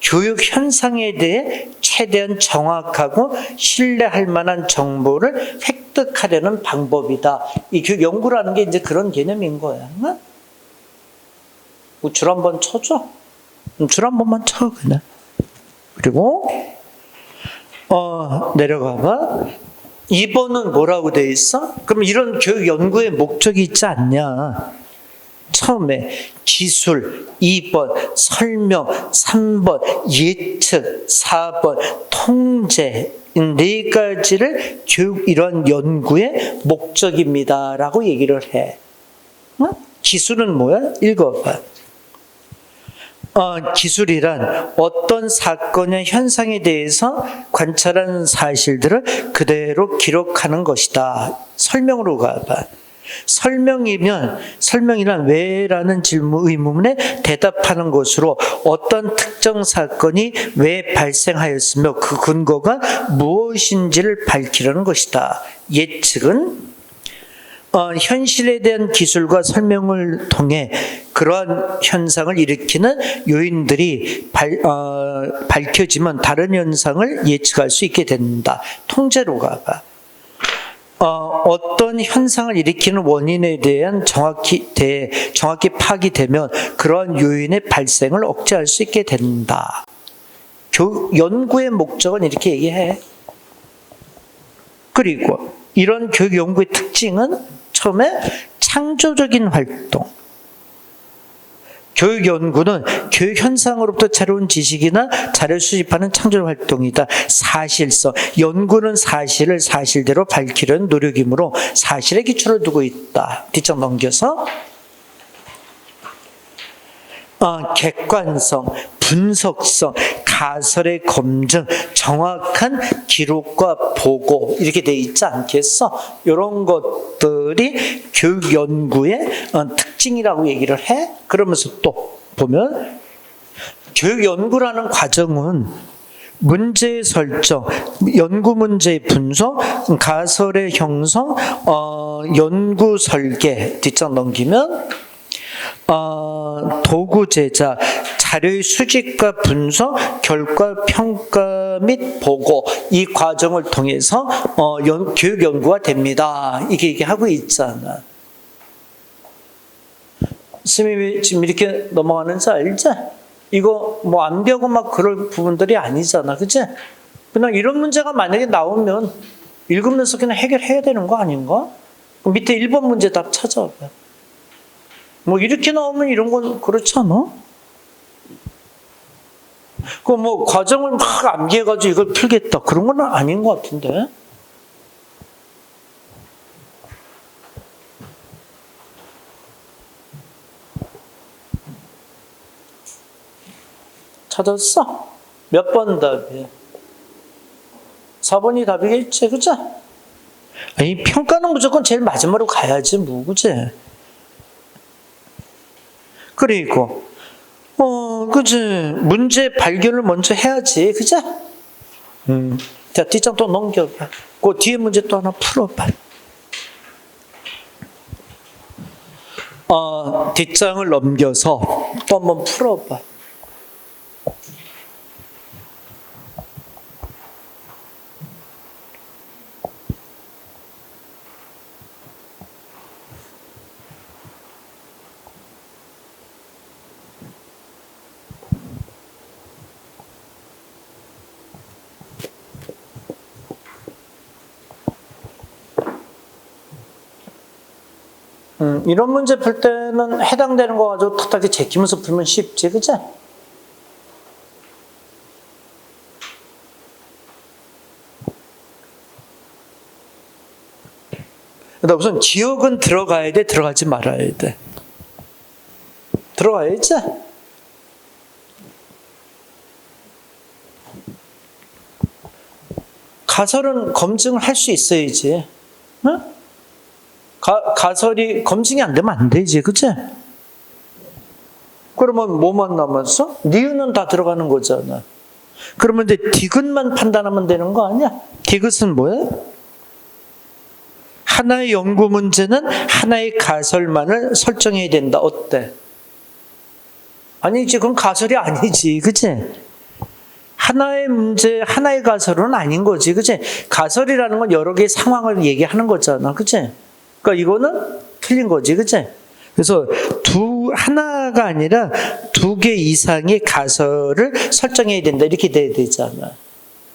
교육 현상에 대해 최대한 정확하고 신뢰할 만한 정보를 획득하려는 방법이다. 이 교육 연구라는 게 이제 그런 개념인 거야. 줄 한번 쳐줘. 줄 한 번만 쳐, 그냥. 그리고, 내려가 봐. 2번은 뭐라고 돼 있어? 그럼 이런 교육 연구의 목적이 있지 않냐? 처음에 기술, 2번 설명, 3번 예측, 4번 통제, 4가지를 교육 이런 연구의 목적입니다라고 얘기를 해. 기술은 뭐야? 읽어봐. 기술이란 어떤 사건이나 현상에 대해서 관찰한 사실들을 그대로 기록하는 것이다. 설명으로 가봐. 설명이란 왜라는 의문에 대답하는 것으로 어떤 특정 사건이 왜 발생하였으며 그 근거가 무엇인지를 밝히려는 것이다. 예측은 현실에 대한 기술과 설명을 통해 그러한 현상을 일으키는 요인들이 밝혀지면 다른 현상을 예측할 수 있게 된다. 통제로 가봐. 어떤 현상을 일으키는 원인에 대한 정확히 파악이 되면 그러한 요인의 발생을 억제할 수 있게 된다. 연구의 목적은 이렇게 얘기해. 그리고 이런 교육 연구의 특징은 처음에 창조적인 활동. 교육 연구는 교육 현상으로부터 새로운 지식이나 자료를 수집하는 창조적 활동이다. 사실성. 연구는 사실을 사실대로 밝히려는 노력이므로 사실에 기초를 두고 있다. 뒷장 넘겨서. 객관성, 분석성, 가설의 검증, 정확한 기록과 보고 이렇게 돼 있지 않겠어? 이런 것들이 교육 연구의 특징이라고 얘기를 해. 그러면서 또 보면 교육 연구라는 과정은 문제 설정, 연구 문제 분석, 가설의 형성, 연구 설계, 뒷장 넘기면 도구 제작, 자료의 수집과 분석, 결과 평가 및 보고, 이 과정을 통해서 교육 연구가 됩니다. 이게 얘기하고 있잖아. 스님이 지금 이렇게 넘어가는지 알지? 이거 뭐 안 배우고 막 그럴 부분들이 아니잖아. 그치? 그냥 이런 문제가 만약에 나오면 읽으면서 그냥 해결해야 되는 거 아닌가? 밑에 1번 문제 답 찾아봐. 뭐 이렇게 나오면 이런 건 그렇지 않아? 그 뭐 과정을 막 암기해가지고 이걸 풀겠다. 그런 건 아닌 것 같은데? 찾았어? 몇 번 답이야? 4번이 답이겠지, 그치? 아니, 평가는 무조건 제일 마지막으로 가야지, 뭐, 그치? 그리고, 그치? 문제 발견을 먼저 해야지, 그치? 자, 뒷장 또 넘겨봐. 그 뒤에 문제 또 하나 풀어봐. 뒷장을 넘겨서 또 한번 풀어봐. 이런 문제 풀 때는 해당되는 거 가지고 탁탁히 제끼면서 풀면 쉽지, 그치? 그러니까 우선 기억은 들어가야 돼, 들어가지 말아야 돼? 들어가야지? 가설은 검증을 할 수 있어야지. 응? 가설이 검증이 안 되면 안 되지, 그치? 그러면 뭐만 남았어? 니은은 다 들어가는 거잖아. 그러면 이제 디귿만 판단하면 되는 거 아니야? 디귿은 뭐야? 하나의 연구 문제는 하나의 가설만을 설정해야 된다. 어때? 아니지, 그건 가설이 아니지, 그치? 하나의 문제, 하나의 가설은 아닌 거지, 그치? 가설이라는 건 여러 개의 상황을 얘기하는 거잖아, 그치? 그러니까 이거는 틀린 거지, 그치? 그래서 하나가 아니라 2개 이상의 가설을 설정해야 된다. 이렇게 돼야 되잖아.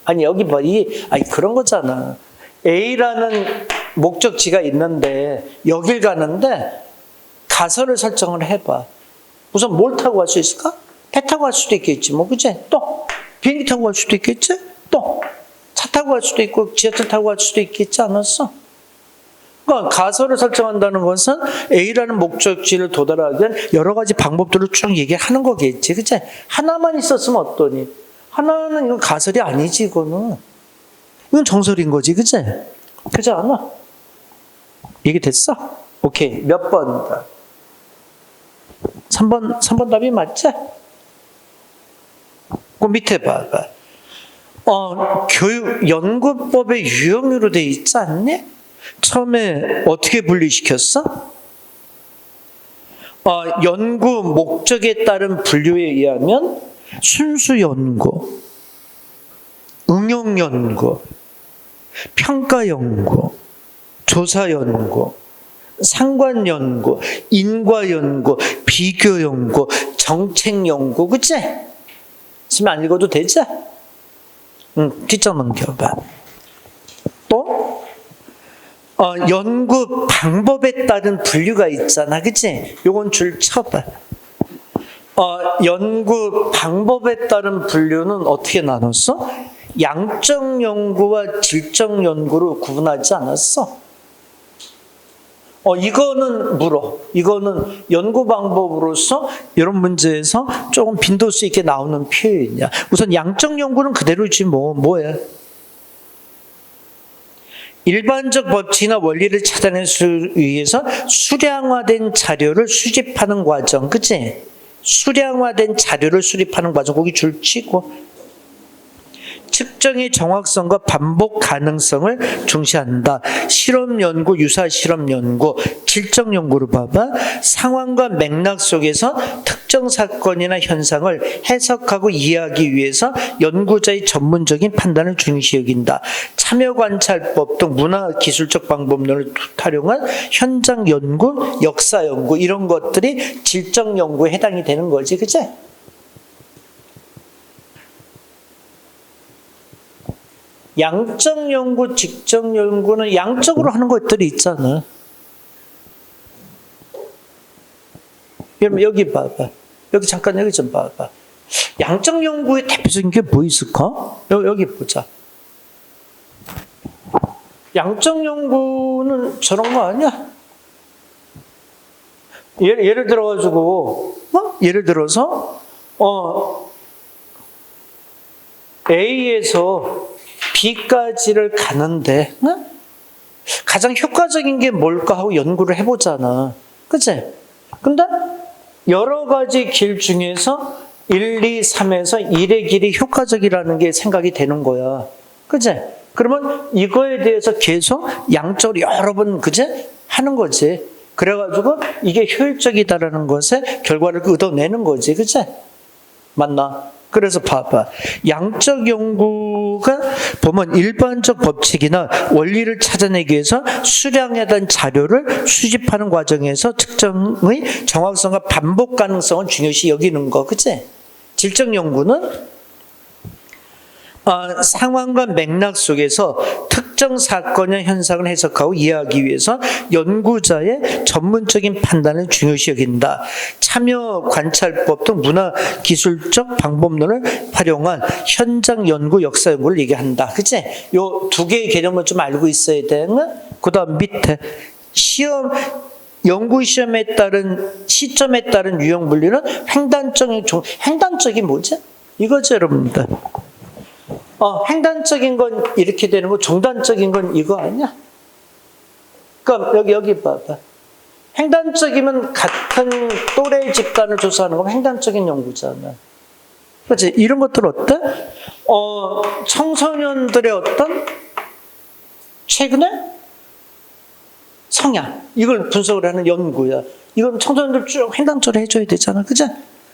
아니, 여기 뭐, 아니, 그런 거잖아. A라는 목적지가 있는데, 여길 가는데, 가설을 설정을 해봐. 우선 뭘 타고 갈 수 있을까? 배 타고 갈 수도 있겠지, 뭐, 그치? 또, 비행기 타고 갈 수도 있겠지? 또, 차 타고 갈 수도 있고, 지하철 타고 갈 수도 있겠지 않았어? 그러니까 가설을 설정한다는 것은 A라는 목적지를 도달하기 위한 여러 가지 방법들을 쭉 얘기하는 거겠지, 그치? 하나만 있었으면 어떠니? 하나는 이건 가설이 아니지, 이거는. 이건 정설인 거지, 그치? 그렇지 않아? 얘기됐어? 오케이. 몇 번이다? 3번 답이 맞지? 그 밑에 봐봐. 교육 연구법의 유형으로 돼 있지 않니? 처음에 어떻게 분리시켰어? 연구 목적에 따른 분류에 의하면 순수 연구, 응용 연구, 평가 연구, 조사 연구, 상관 연구, 인과 연구, 비교 연구, 정책 연구, 그치? 지금 안 읽어도 되지? 뒷장 넘겨봐. 또? 연구 방법에 따른 분류가 있잖아, 그치? 요건 줄 쳐봐. 연구 방법에 따른 분류는 어떻게 나눴어? 양적 연구와 질적 연구로 구분하지 않았어? 이거는 물어. 이거는 연구 방법으로서 이런 문제에서 조금 빈도수 있게 나오는 표현이야. 우선 양적 연구는 그대로지 뭐야? 일반적 법칙이나 원리를 찾아내기 위해서 수량화된 자료를 수집하는 과정, 그치? 수량화된 자료를 수립하는 과정, 거기 줄치고 측정의 정확성과 반복 가능성을 중시한다. 실험 연구, 유사 실험 연구, 질적 연구를 봐봐. 상황과 맥락 속에서 특정 사건이나 현상을 해석하고 이해하기 위해서 연구자의 전문적인 판단을 중시 여긴다. 참여 관찰법 등 문화 기술적 방법론을 활용한 현장 연구, 역사 연구 이런 것들이 질적 연구에 해당이 되는 거지, 그치? 양적 연구, 직접 연구는 양적으로 하는 것들이 있잖아. 여기 봐봐. 여기 잠깐 여기 좀 봐봐. 양적 연구의 대표적인 게 뭐 있을까? 여기 보자. 양적 연구는 저런 거 아니야? 예를 들어가지고, 예를 들어서, A에서 B까지를 가는데 가장 효과적인 게 뭘까 하고 연구를 해보잖아. 그치? 근데 여러 가지 길 중에서 1, 2, 3에서 1의 길이 효과적이라는 게 생각이 되는 거야. 그치? 그러면 이거에 대해서 계속 양적으로 여러 번 그치? 하는 거지. 그래가지고 이게 효율적이다라는 것에 결과를 얻어내는 거지. 그치? 맞나? 그래서 봐봐. 양적 연구가 보면 일반적 법칙이나 원리를 찾아내기 위해서 수량에 대한 자료를 수집하는 과정에서 특정의 정확성과 반복 가능성을 중요시 여기는 거, 그치? 질적 연구는 상황과 맥락 속에서 특정 사건의 현상을 해석하고 이해하기 위해서 연구자의 전문적인 판단을 중요시 여긴다. 참여 관찰법 등 문화 기술적 방법론을 활용한 현장 연구, 역사 연구를 얘기한다. 그치? 요 두 개의 개념을 좀 알고 있어야 되는. 그 다음 밑에 연구 시험에 따른 시점에 따른 유형 분류는 횡단적이 뭐지? 이거죠, 여러분들. 횡단적인 건 이렇게 되는 거, 종단적인 건 이거 아니야? 그럼 여기 봐봐. 횡단적이면 같은 또래 집단을 조사하는 건 횡단적인 연구잖아. 그렇지? 이런 것들 어때? 청소년들의 어떤 최근에 성향, 이걸 분석을 하는 연구야. 이건 청소년들 쭉 횡단적으로 해줘야 되잖아. 그치?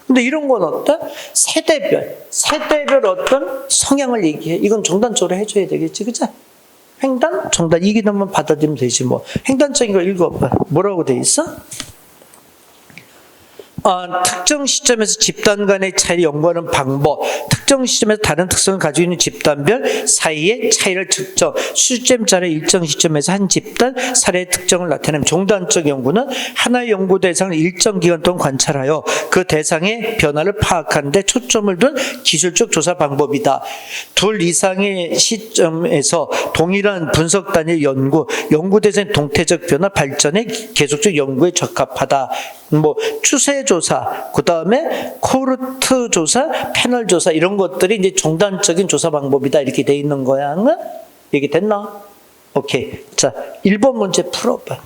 근데 이런 건 어때? 세대별 어떤 성향을 얘기해. 이건 정단적으로 해줘야 되겠지, 그치? 횡단, 정단, 이 개념만 받아들이면 되지 뭐. 횡단적인 거 읽어봐. 뭐라고 돼 있어? 특정 시점에서 집단 간의 차이를 연구하는 방법, 특정 시점에서 다른 특성을 가지고 있는 집단별 사이의 차이를 측정, 수점자의 일정 시점에서 한 집단 사례의 특정을 나타내는 종단적 연구는 하나의 연구 대상을 일정 기간 동안 관찰하여 그 대상의 변화를 파악하는 데 초점을 둔 기술적 조사 방법이다. 둘 이상의 시점에서 동일한 분석 단위 연구 대상의 동태적 변화 발전에 계속적 연구에 적합하다. 추세 조사, 그 다음에 코르트 조사, 패널 조사 이런 것들이 이제 종단적인 조사 방법이다 이렇게 돼 있는 거야. 얘기 됐나? 오케이. 자, 1번 문제 풀어봐.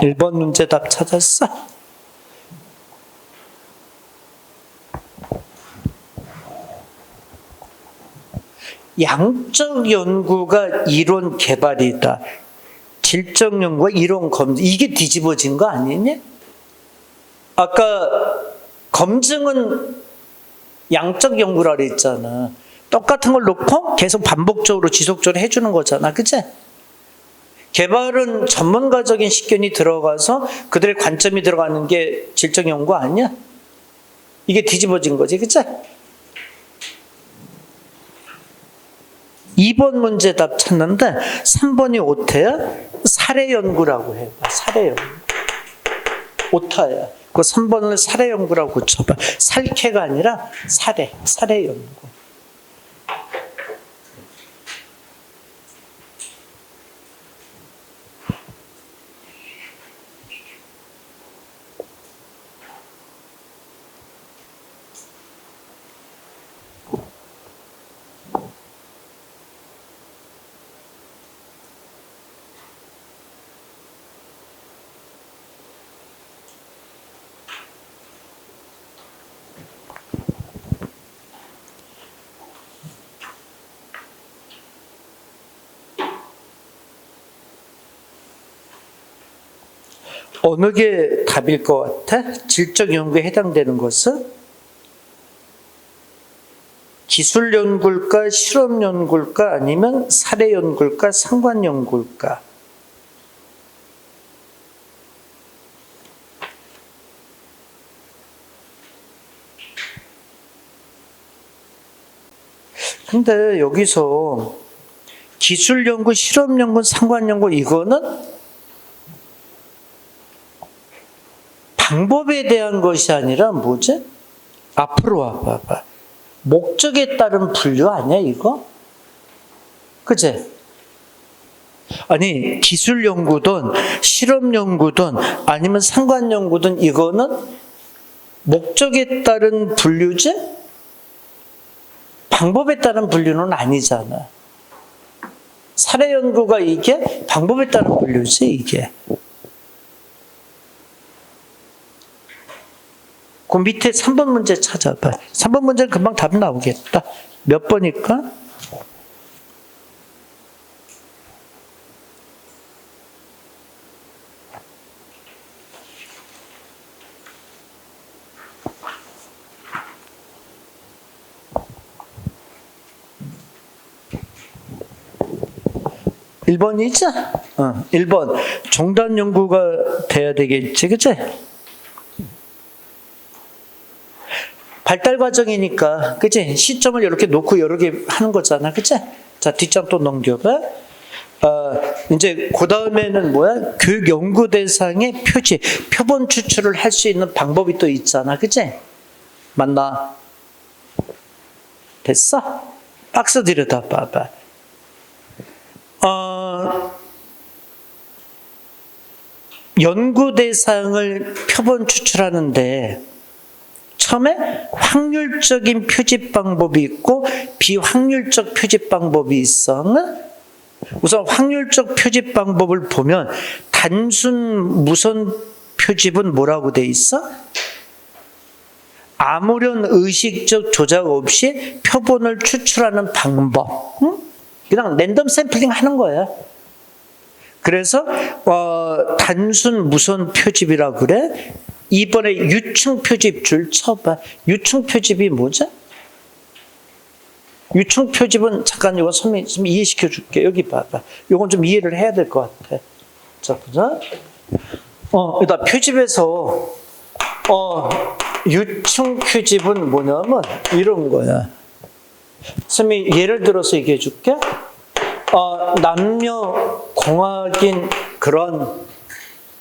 일 번 문제 답 찾았어? 양적 연구가 이론 개발이다. 질적 연구가 이론 검증. 이게 뒤집어진 거 아니냐? 아까 검증은 양적 연구라 그랬잖아. 똑같은 걸 놓고 계속 반복적으로 지속적으로 해주는 거잖아. 그치? 개발은 전문가적인 식견이 들어가서 그들의 관점이 들어가는 게 질적 연구 아니야? 이게 뒤집어진 거지, 그치? 2번 문제 답 찾는데 3번이 오태야? 사례 연구라고 해봐. 사례 연구. 오타야. 그 3번을 사례 연구라고 고쳐봐. 살캐가 아니라 사례 연구. 어느 게 답일 것 같아? 질적 연구에 해당되는 것은? 기술 연구일까, 실험 연구일까, 아니면 사례 연구일까, 상관 연구일까? 근데 여기서 기술 연구, 실험 연구, 상관 연구 이거는 방법에 대한 것이 아니라 뭐지? 앞으로 와봐봐. 목적에 따른 분류 아니야 이거? 그치? 아니 기술 연구든 실험 연구든 아니면 상관 연구든 이거는 목적에 따른 분류지? 방법에 따른 분류는 아니잖아. 사례 연구가 이게 방법에 따른 분류지 이게. 그 밑에 3번 문제 찾아봐. 3번 문제는 금방 답 나오겠다. 몇 번일까? (1번이죠) 1번 종단 연구가 돼야 되겠지, 그치? 발달 과정이니까, 그치? 시점을 이렇게 놓고 여러 개 하는 거잖아, 그치? 자, 뒷장 또 넘겨봐. 이제 그 다음에는 뭐야? 교육 연구 대상의 표지, 표본 추출을 할 수 있는 방법이 또 있잖아, 그치? 맞나? 됐어? 박스 들여다봐봐. 연구 대상을 표본 추출하는데 처음에 확률적인 표집 방법이 있고 비확률적 표집 방법이 있어. 우선 확률적 표집 방법을 보면 단순 무선 표집은 뭐라고 돼 있어? 아무런 의식적 조작 없이 표본을 추출하는 방법. 그냥 랜덤 샘플링 하는 거야. 그래서 단순 무선 표집이라고 그래. 이번에 유층 표집줄 쳐봐. 유층 표집이 뭐죠? 유층 표집은 잠깐 이거 선생님 좀 이해시켜 줄게. 여기 봐봐. 이건 좀 이해를 해야 될 것 같아. 자, 보자. 일단 표집에서 유층 표집은 뭐냐면 이런 거야. 선생님이 예를 들어서 얘기해 줄게. 남녀 공학인 그런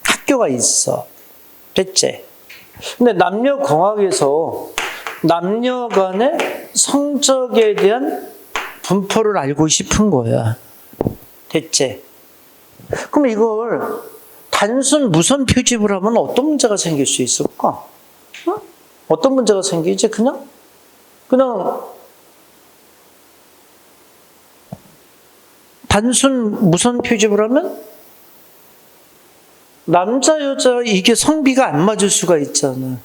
학교가 있어. 됐지? 근데 남녀 공학에서 남녀 간의 성적에 대한 분포를 알고 싶은 거야. 됐지? 그럼 이걸 단순 무선 표집을 하면 어떤 문제가 생길 수 있을까? 어떤 문제가 생기지? 그냥 단순 무선 표집을 하면 남자, 여자 이게 성비가 안 맞을 수가 있잖아.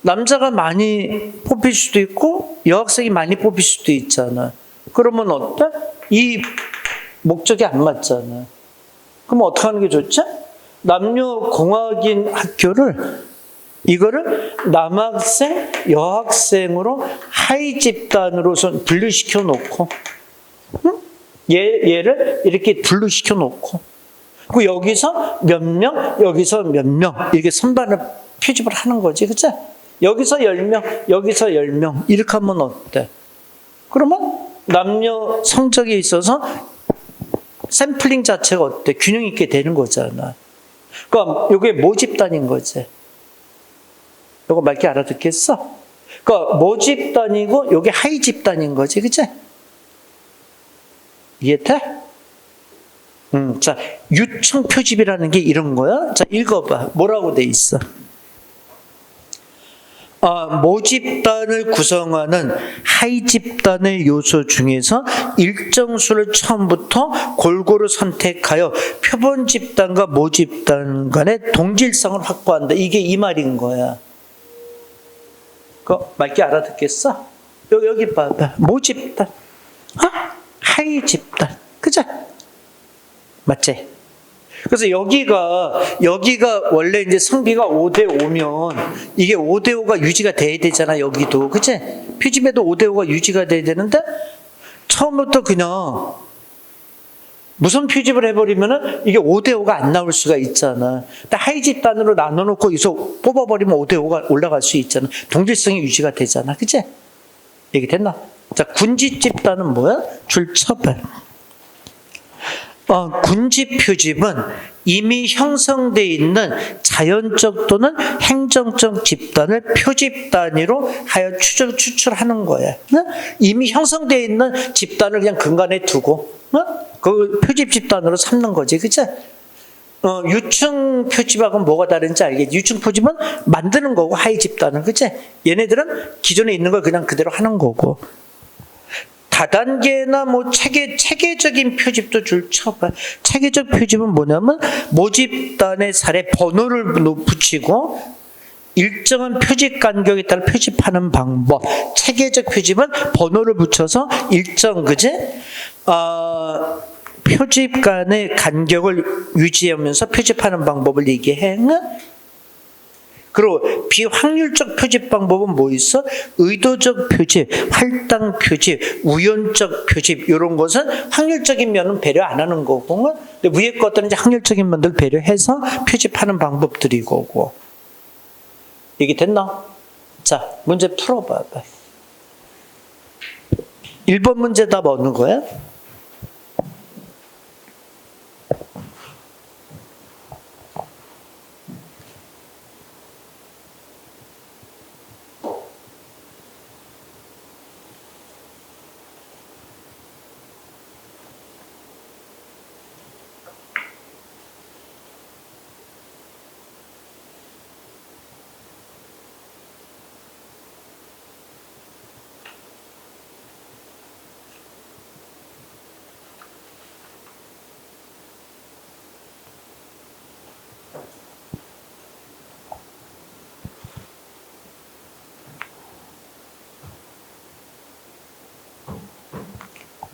남자가 많이 뽑힐 수도 있고 여학생이 많이 뽑힐 수도 있잖아. 그러면 어때? 이 목적이 안 맞잖아. 그럼 어떻게 하는 게 좋지? 남녀 공학인 학교를 이거를 남학생, 여학생으로 하위 집단으로서 분류시켜 놓고 얘를 이렇게 분류시켜 놓고 그 여기서 몇 명, 여기서 몇 명 이렇게 선반을 표집을 하는 거지, 그치? 여기서 10명, 여기서 10명 이렇게 하면 어때? 그러면 남녀 성적에 있어서 샘플링 자체가 어때? 균형 있게 되는 거잖아. 그러니까 이게 모집단인 거지. 이거 맑게 알아듣겠어? 그러니까 모집단이고 이게 하이집단인 거지, 그치? 이해돼? 자, 유층 표집이라는 게 이런 거야. 자, 읽어봐. 뭐라고 돼 있어? 모집단을 구성하는 하이집단의 요소 중에서 일정 수를 처음부터 골고루 선택하여 표본 집단과 모집단 간의 동질성을 확보한다. 이게 이 말인 거야. 그거 맑게 알아듣겠어? 여기 봐봐. 모집단, 하이집단, 그죠? 맞지? 그래서 여기가 원래 이제 성비가 5대5면 이게 5대5가 유지가 돼야 되잖아, 여기도. 그치? 표집에도 5대5가 유지가 돼야 되는데 처음부터 그냥 무선 표집을 해버리면은 이게 5대5가 안 나올 수가 있잖아. 근데 하이집단으로 나눠놓고 여기서 뽑아버리면 5대5가 올라갈 수 있잖아. 동질성이 유지가 되잖아. 그치? 얘기 됐나? 자, 군집집단은 뭐야? 줄 쳐봐. 군집 표집은 이미 형성되어 있는 자연적 또는 행정적 집단을 표집 단위로 하여 추출하는 거야. 이미 형성되어 있는 집단을 그냥 근간에 두고 그 표집 집단으로 삼는 거지, 그치? 유층 표집하고는 뭐가 다른지 알겠지? 유층 표집은 만드는 거고, 하이 집단은, 그치? 얘네들은 기존에 있는 걸 그냥 그대로 하는 거고. 다단계나 뭐 체계적인 표집도 줄 쳐봐. 체계적 표집은 뭐냐면 모집단의 살에 번호를 붙이고 일정한 표집 간격에 따라 표집하는 방법. 체계적 표집은 번호를 붙여서 일정, 그지? 표집 간의 간격을 유지하면서 표집하는 방법을 얘기해. 그리고 비확률적 표집 방법은 뭐 있어? 의도적 표집, 할당 표집, 우연적 표집, 이런 것은 확률적인 면은 배려 안 하는 거고, 근데 위에 것들은 이제 확률적인 면들 배려해서 표집하는 방법들이 거고. 얘기 됐나? 자, 문제 풀어봐봐. 1번 문제 답 어느 거야?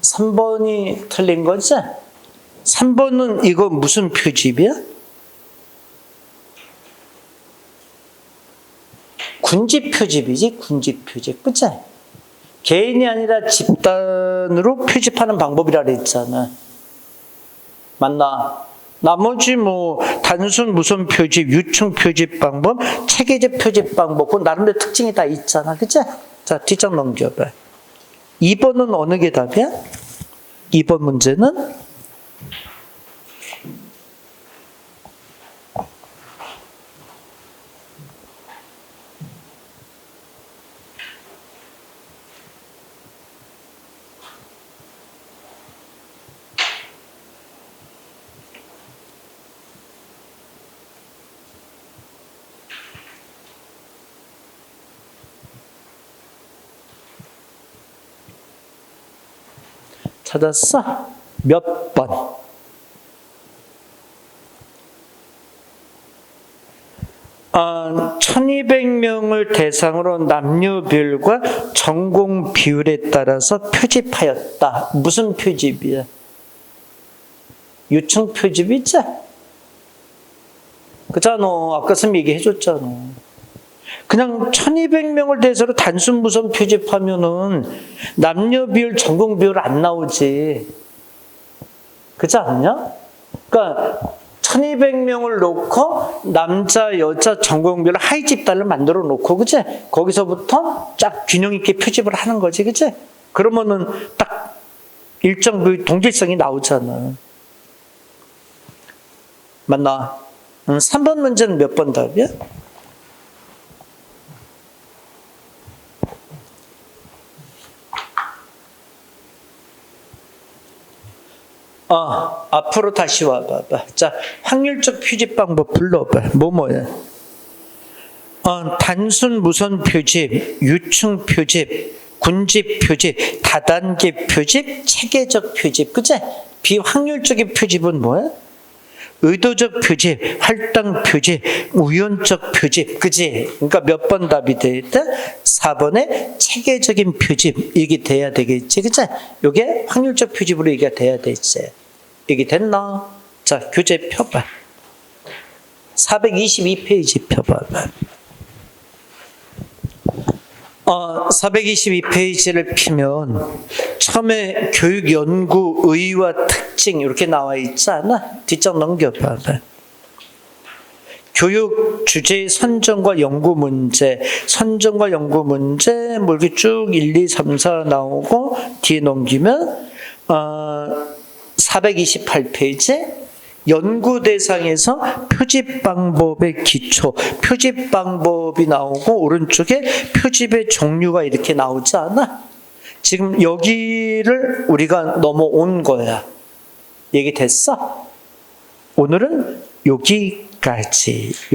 3번이 틀린 거지? 3번은 이거 무슨 표집이야? 군집 표집이지, 군집 표집. 그치? 개인이 아니라 집단으로 표집하는 방법이라 그랬잖아. 맞나? 나머지 뭐 단순 무선 표집, 유층 표집 방법, 체계적 표집 방법, 그건 나름대로 특징이 다 있잖아. 그치? 자, 뒷장 넘겨봐. 2번은 어느 게 답이야? 2번 문제는 찾았어? 몇 번? 1200명을 대상으로 남녀별과 전공 비율에 따라서 표집하였다. 무슨 표집이야? 유층 표집이지? 그잖아. 아까 선생님 얘기해줬잖아. 그냥 1200명을 대상으로 단순 무선 표집하면은 남녀 비율, 전공 비율 안 나오지. 그렇지 않냐? 그러니까 1200명을 놓고 남자, 여자, 전공 비율 하이 집단을 만들어 놓고, 그치? 거기서부터 쫙 균형 있게 표집을 하는 거지, 그치? 그러면은 딱 일정 동질성이 나오잖아. 맞나? 3번 문제는 몇 번 답이야? 앞으로 다시 와봐봐. 자, 확률적 표집 방법 불러봐. 뭐야? 단순 무선 표집, 유층 표집, 군집 표집, 다단계 표집, 체계적 표집. 그치? 비확률적인 표집은 뭐야? 의도적 표집, 할당 표집, 우연적 표집. 그치? 그러니까 몇 번 답이 되겠다? 4번에 체계적인 표집. 이게 돼야 되겠지. 그치? 이게 확률적 표집으로 얘기가 돼야 되지. 이게 됐나? 자, 교재 펴봐. 422페이지 펴봐봐. 422페이지를 피면 처음에 교육연구의의와 특징 이렇게 나와 있지 않아? 뒷장 넘겨봐봐. 교육 주제 선정과 연구 문제, 선정과 연구 문제 뭐 이렇게 쭉 1, 2, 3, 4 나오고 뒤에 넘기면 428페이지 연구 대상에서 표집 방법의 기초, 표집 방법이 나오고 오른쪽에 표집의 종류가 이렇게 나오지 않아? 지금 여기를 우리가 넘어온 거야. 얘기됐어? 오늘은 여기까지는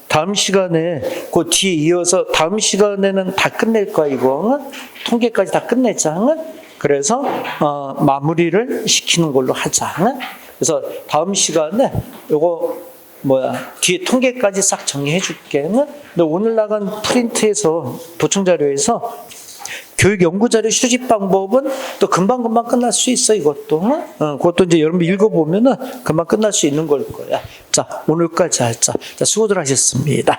다음 시간에 그 뒤에 이어서 다음 시간에는 다 끝낼 거야 이거. 통계까지 다 끝냈잖아. 그래서 마무리를 시키는 걸로 하자. 그래서 다음 시간에 요거 뒤에 통계까지 싹 정리해 줄게. 근데 오늘 나간 프린트에서 보충 자료에서 교육 연구 자료 수집 방법은 또 금방금방 끝날 수 있어 이것도. 그것도 이제 여러분 읽어보면은 금방 끝날 수 있는 걸 거야. 자, 오늘까지 하자. 자, 수고들 하셨습니다.